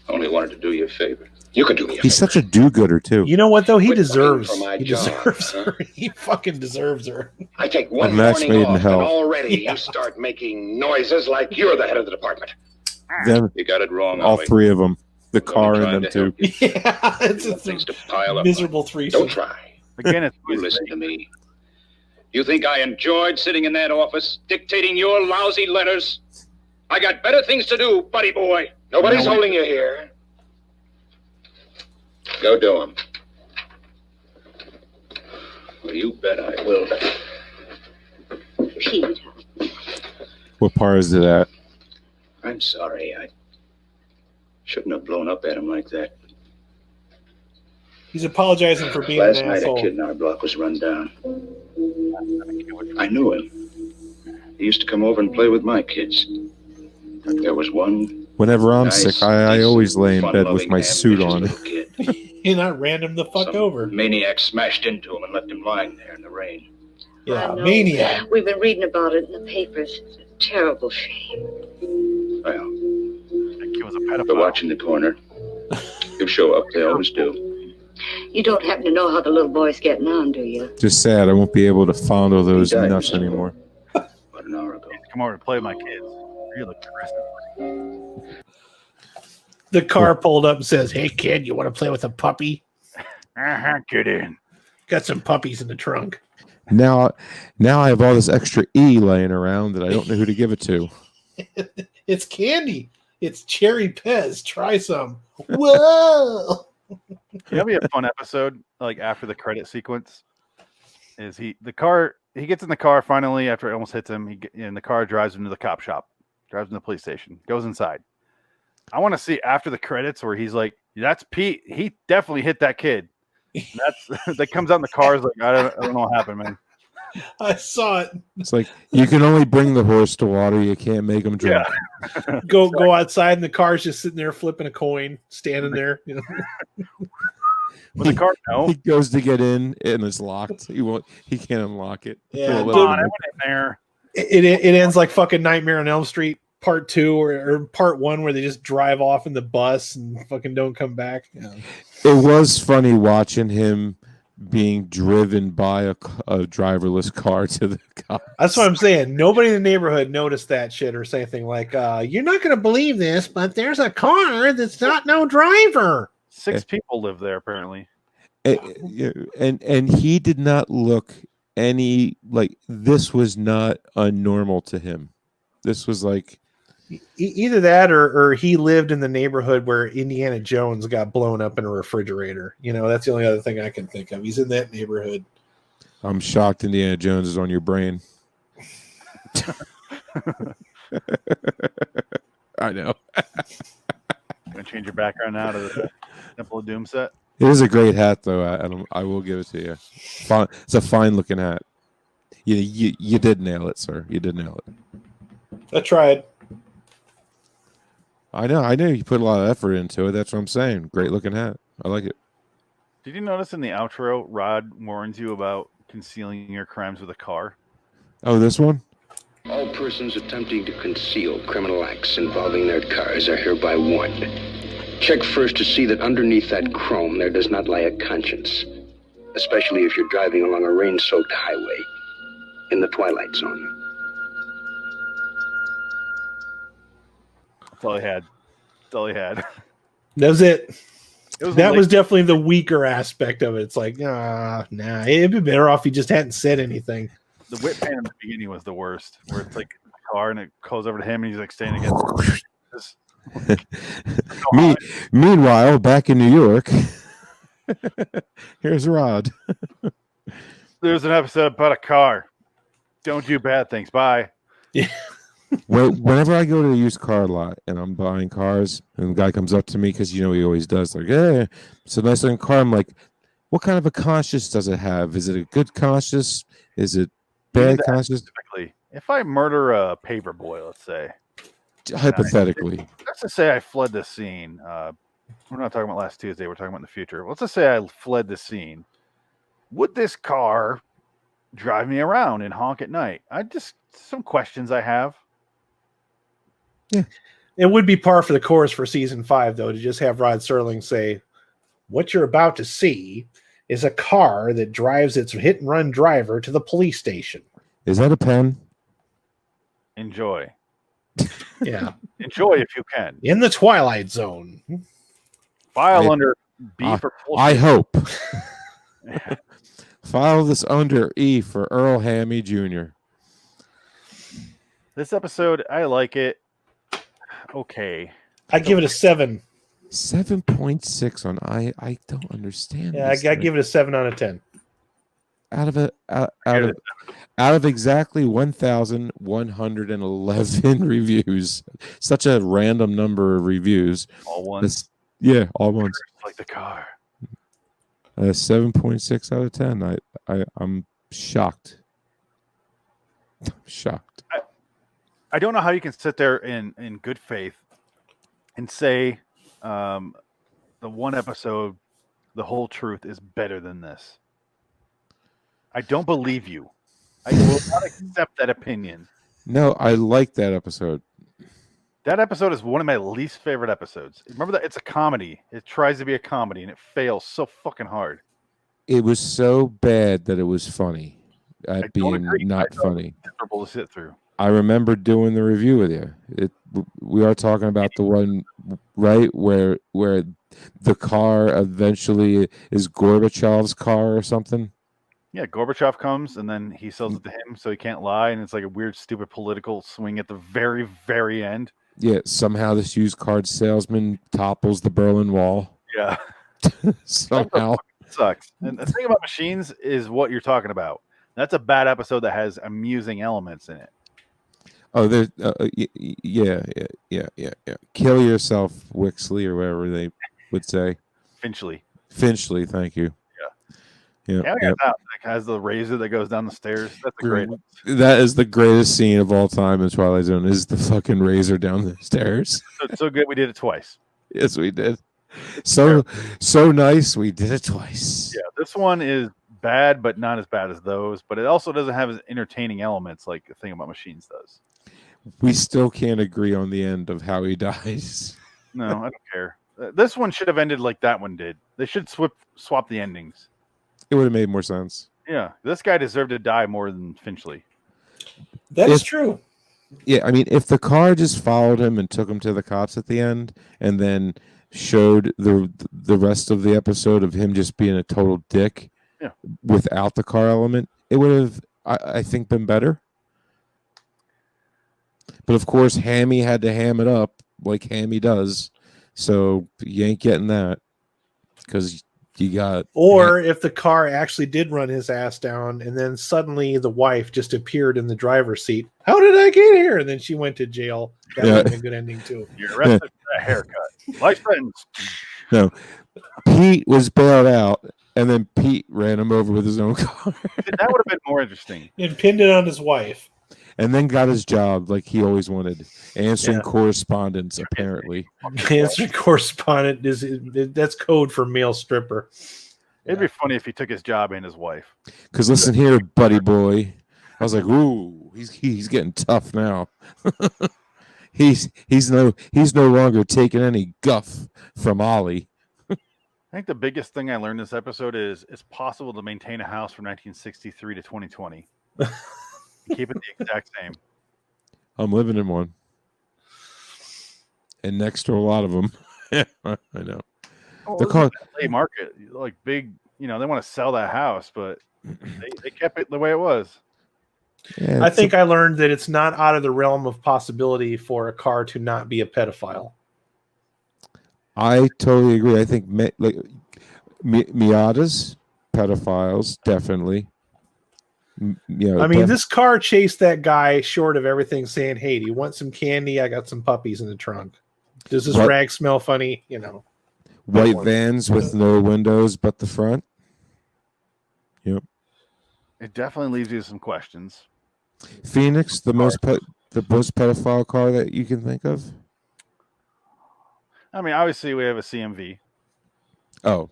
S8: only wanted to do you a favor.
S9: You can do me a
S6: He's
S9: favor.
S6: such a do-gooder too.
S7: You know what though? He
S9: Quit
S7: deserves.
S9: looking for my
S7: He
S9: job,
S7: deserves
S9: huh?
S7: her. He fucking deserves her.
S9: I take one
S6: match
S9: morning
S6: made in
S9: off,
S6: hell.
S9: and already
S7: Yeah.
S9: you start making noises like you're the head of the department.
S6: Them,
S8: You got it wrong,
S6: all
S8: Ollie.
S6: 3 of them, the
S8: I'm
S6: car
S8: only
S6: and them
S8: trying to
S6: too.
S8: help you.
S7: Yeah, it's
S8: Got
S7: a
S8: things to pile up.
S7: miserable threesome.
S9: Don't try.
S5: Again, it's
S8: You listen to me. You think I enjoyed sitting in that office, dictating your lousy letters? I got better things to do, buddy boy.
S9: Nobody's holding you here.
S8: Go do them. Well, you bet I will.
S10: Pete.
S6: What part is it at?
S8: I'm sorry. I shouldn't have blown up at him like that.
S7: He's apologizing for being
S8: Last
S7: an
S8: night,
S7: asshole.
S8: a kid in our block was run down. I knew him. He used to come over and play with my kids. There was one
S6: Whenever I'm
S8: nice,
S6: sick, I always
S8: decent,
S6: lay in bed with
S8: fun-loving,
S6: my suit
S8: ambitious
S6: on.
S8: little kid.
S7: He not ran him the fuck
S8: Some
S7: over.
S8: maniac smashed into him and left him lying there in the rain.
S7: Yeah,
S10: I know.
S7: maniac.
S10: We've been reading about it in the papers. It's a terrible shame.
S8: Well,
S5: He was a
S8: they're
S5: pedophile.
S8: watching the corner. He'll show up. They always do.
S10: You don't happen to know how the little boy's getting on, do you?
S6: Just sad I won't be able to fondle those
S8: He died
S6: nuts
S8: yesterday.
S6: anymore.
S8: About an hour ago.
S5: Come over to play with my kids. Really aggressive.
S7: The car pulled up and says, "Hey kid, you want to play with a puppy?
S5: Get in.
S7: Got some puppies in the trunk."
S6: Now I have all this extra E laying around that I don't know who to give it to.
S7: It's candy. It's cherry Pez. Try some. Whoa!
S5: That'd be a fun episode. Like after the credit sequence, is he gets in the car finally after it almost hits him. In the car drives him to the cop shop, drives him to the police station, goes inside. I want to see after the credits where he's like, "That's Pete. He definitely hit that kid." That's that comes out in the car. Is like, I don't know what happened, man.
S7: I saw it.
S6: It's like you can only bring the horse to water, you can't make him drink.
S5: Yeah.
S7: Go outside, and the car's just sitting there flipping a coin, standing there. You know,
S5: With the car, no.
S6: He goes to get in and it's locked. He can't unlock it.
S7: Yeah,
S6: Won't let
S5: Come
S6: him
S5: on, I
S6: in.
S5: went in there.
S7: it ends like fucking Nightmare on Elm Street Part 2 or Part 1, where they just drive off in the bus and fucking don't come back. Yeah.
S6: It was funny watching him being driven by a driverless car to the cops.
S7: That's what I'm saying. Nobody in the neighborhood noticed that shit or say anything like, "You're not going to believe this, but there's a car that's not no driver."
S5: 6 people live there apparently.
S6: And he did not look any like this was not unnormal to him. This was like
S7: Either that or he lived in the neighborhood where Indiana Jones got blown up in a refrigerator. You know, that's the only other thing I can think of. He's in that neighborhood.
S6: I'm shocked Indiana Jones is on your brain. I know.
S5: Gonna change your background now to the Temple of Doom set.
S6: It is a great hat, though, Adam. I will give it to you. Fine, it's a fine-looking hat. You did nail it, sir. You did nail it.
S7: I tried.
S6: I know. You put a lot of effort into it. That's what I'm saying. Great-looking hat. I like it.
S5: Did you notice in the outro, Rod warns you about concealing your crimes with a car?
S6: Oh, this one?
S4: All persons attempting to conceal criminal acts involving their cars are hereby warned. Check first to see that underneath that chrome there does not lie a conscience, especially if you're driving along a rain-soaked highway in the Twilight Zone.
S5: That's all he had. That's all he had.
S7: That was it. That was
S5: late-
S7: definitely the weaker aspect of it. It's like, nah, it'd be better off if he just hadn't said anything.
S5: The whip pan in the beginning was the worst, where it's like a car and it goes over to him and he's like standing against this.
S6: Meanwhile, back in New York, here's Rod.
S5: There's an episode about a car. Don't do bad things. Bye.
S7: Yeah.
S6: Whenever I go to a used car lot and I'm buying cars, and the guy comes up to me because he always does, like, "Hey, it's a nice looking car." I'm like, "What kind of a conscience does it have? Is it a good conscience? Is it bad conscience?"
S5: Specifically, if I murder a paper boy, let's say,
S6: Hypothetically,
S5: let's just say I fled the scene. We're not talking about last Tuesday. We're talking about in the future. Let's just say I fled the scene. Would this car drive me around and honk at night? Some questions I have.
S7: Yeah. It would be par for the course for season 5, though, to just have Rod Serling say, "What you're about to see is a car that drives its hit and run driver to the police station."
S6: is that a pen?
S5: Enjoy.
S7: Yeah.
S5: Enjoy if you can.
S7: In the Twilight Zone.
S5: File under B for bullshit.
S6: I hope. File this under E for Earl Hammy Jr.
S5: This episode, I like it. Okay.
S7: I give it a 7.
S6: 7.6 on I don't understand.
S7: Yeah, I give it a 7 out of 10.
S6: Out of exactly 1,111 reviews. Such a random number of reviews.
S5: All ones.
S6: Yeah, all ones.
S5: Like the car.
S6: 7.6 out of 10. I'm shocked. Shocked.
S5: I don't know how you can sit there in good faith and say the one episode, The Whole Truth, is better than this. I don't believe you. I will not accept that opinion.
S6: No, I like that episode.
S5: That episode is one of my least favorite episodes. Remember that it's a comedy. It tries to be a comedy and it fails so fucking hard.
S6: It was so bad that it was funny at being not funny.
S5: Terrible to sit through.
S6: I remember doing the review with you. We are talking about the one, right, where the car eventually is Gorbachev's car or something.
S5: Yeah, Gorbachev comes and then he sells it to him so he can't lie, and it's like a weird, stupid political swing at the very, very end.
S6: Yeah, somehow this used car salesman topples the Berlin Wall.
S5: Yeah.
S6: Somehow.
S5: It sucks. And the thing about machines is what you're talking about. That's a bad episode that has amusing elements in it.
S6: Oh, there's yeah. Kill yourself, Wixley, or whatever they would say.
S5: Finchley,
S6: thank you. Yeah.
S5: That has the razor that goes down the stairs. That's a great.
S6: That is the greatest scene of all time in Twilight Zone. Is the fucking razor down the stairs?
S5: So good, we did it twice.
S6: Yes, we did. So nice, we did it twice.
S5: Yeah, this one is bad, but not as bad as those. But it also doesn't have as entertaining elements like the thing about machines does.
S6: We still can't agree on the end of how he dies.
S5: No, I don't care. This one should have ended like that one did. They should swap the endings.
S6: It would have made more sense.
S5: Yeah, this guy deserved to die more than Finchley.
S7: That is true.
S6: Yeah, I mean, if the car just followed him and took him to the cops at the end, and then showed the rest of the episode of him just being a total dick, without the car element, it would have, I think, been better. But of course, Hammy had to ham it up like Hammy does, so you ain't getting that because you got.
S7: Or if the car actually did run his ass down, and then suddenly the wife just appeared in the driver's seat. How did I get here? And then she went to jail. That would have been a good ending too.
S5: You're arrested for a haircut. Life sentence.
S6: No, Pete was bailed out, and then Pete ran him over with his own car.
S5: That would have been more interesting.
S7: And pinned it on his wife.
S6: And then got his job like he always wanted, answering correspondence. Apparently,
S7: Answering correspondent that's code for male stripper.
S5: It'd be funny if he took his job and his wife.
S6: Because listen here, buddy boy. I was like, ooh, he's getting tough now. he's no longer taking any guff from Ollie.
S5: I think the biggest thing I learned this episode is it's possible to maintain a house from 1963 to 2020. Keep it the exact same.
S6: I'm living in one. And next to a lot of them. I know.
S5: Oh,
S6: They're called
S5: LA market, like big, they want to sell that house, but they kept it the way it was.
S6: Yeah,
S7: I think I learned that it's not out of the realm of possibility for a car to not be a pedophile.
S6: I totally agree. I think Miatas, pedophiles, definitely.
S7: I mean, this car chased that guy short of everything, saying, "Hey, do you want some candy? I got some puppies in the trunk. Does this rag smell funny?"
S6: White vans with no windows but the front. Yep.
S5: It definitely leaves you with some questions.
S6: Phoenix, the most pedophile car that you can think of.
S5: I mean, obviously we have a CMV.
S6: Oh,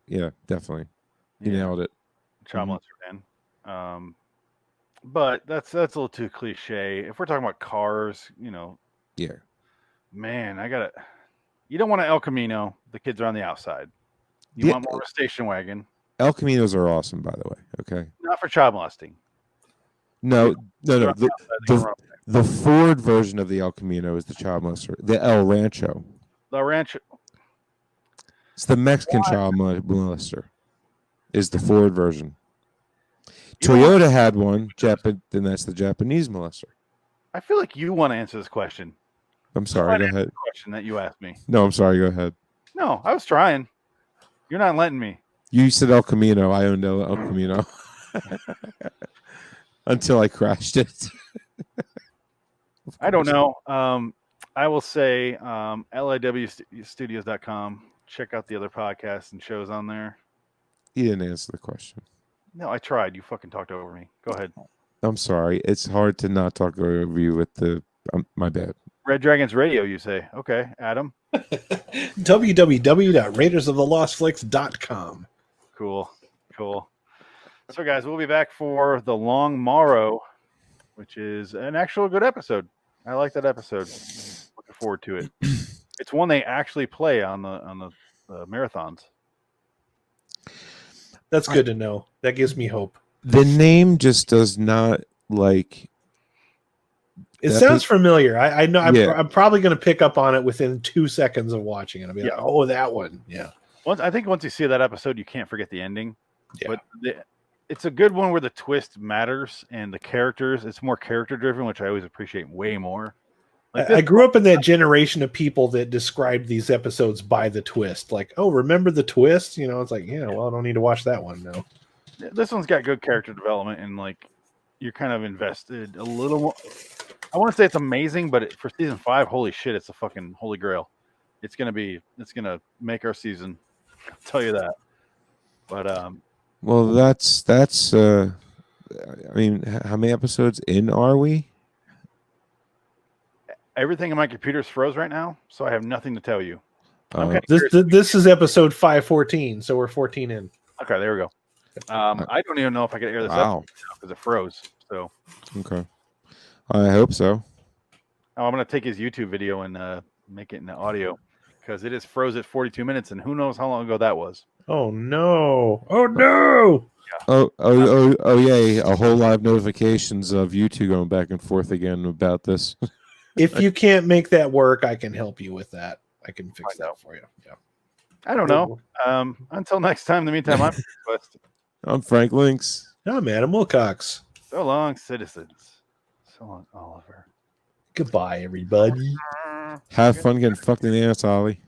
S6: yeah, definitely. You nailed it.
S5: Child molester van. But that's a little too cliche. If we're talking about cars,
S6: Yeah.
S5: Man, you don't want an El Camino. The kids are on the outside. You want more of a station wagon.
S6: El Caminos are awesome, by the way. Okay.
S5: Not for child molesting.
S6: No. The Ford version of the El Camino is the child molester. The El Rancho.
S5: The Rancho.
S6: It's the Mexican child molester. Is the Ford version. Toyota had one, then that's the Japanese molester.
S5: I feel like you want to answer this question.
S6: I'm sorry, go ahead.
S5: The question that you asked me.
S6: No, I'm sorry, go ahead.
S5: No, I was trying. You're not letting me.
S6: You said El Camino. I owned El Camino. Until I crashed it.
S5: I don't know. I will say LIWstudios.com. Check out the other podcasts and shows on there.
S6: You didn't answer the question.
S5: No, I tried. You fucking talked over me. Go ahead.
S6: I'm sorry. It's hard to not talk over you with the... my bad.
S5: Red Dragons Radio, you say. Okay, Adam.
S7: www.raidersofTheLostFlicks.com.
S5: Cool. So, guys, we'll be back for The Long Morrow, which is an actual good episode. I like that episode. Looking forward to it. It's one they actually play on the marathons.
S7: That's good to know. That gives me hope.
S6: The name just does not like...
S7: It sounds familiar. I know. I'm probably going to pick up on it within 2 seconds of watching it. I'll be like, oh, that one. Yeah.
S5: I think once you see that episode, you can't forget the ending.
S7: Yeah.
S5: But it's a good one where the twist matters and the characters. It's more character driven, which I always appreciate way more.
S7: I grew up in that generation of people that described these episodes by the twist. Like, oh, remember the twist? It's like, well, I don't need to watch that one now.
S5: This one's got good character development and you're kind of invested a little more. I want to say it's amazing, but for season 5, holy shit, it's a fucking holy grail. It's gonna make our season. I'll tell you that. But
S6: well, that's. I mean, how many episodes in are we?
S5: Everything in my computer's froze right now, so I have nothing to tell you.
S7: This is episode 514, so we're 14 in.
S5: Okay, there we go. I don't even know if I can air this up because it froze. So
S6: okay, I hope so.
S5: I'm gonna take his YouTube video and make it in audio because it is froze at 42 minutes, and who knows how long ago that was.
S7: Oh no! Oh no!
S5: Yeah.
S6: Oh yay! A whole lot of notifications of YouTube going back and forth again about this.
S7: If you can't make that work, I can help you with that. I can fix that for you. Yeah.
S5: I don't know. Until next time. In the meantime,
S6: I'm Frank Lynx.
S7: I'm Adam Wilcox.
S5: So long, citizens. So long, Oliver.
S7: Goodbye, everybody.
S6: Have fun getting fucked in the ass, Ollie.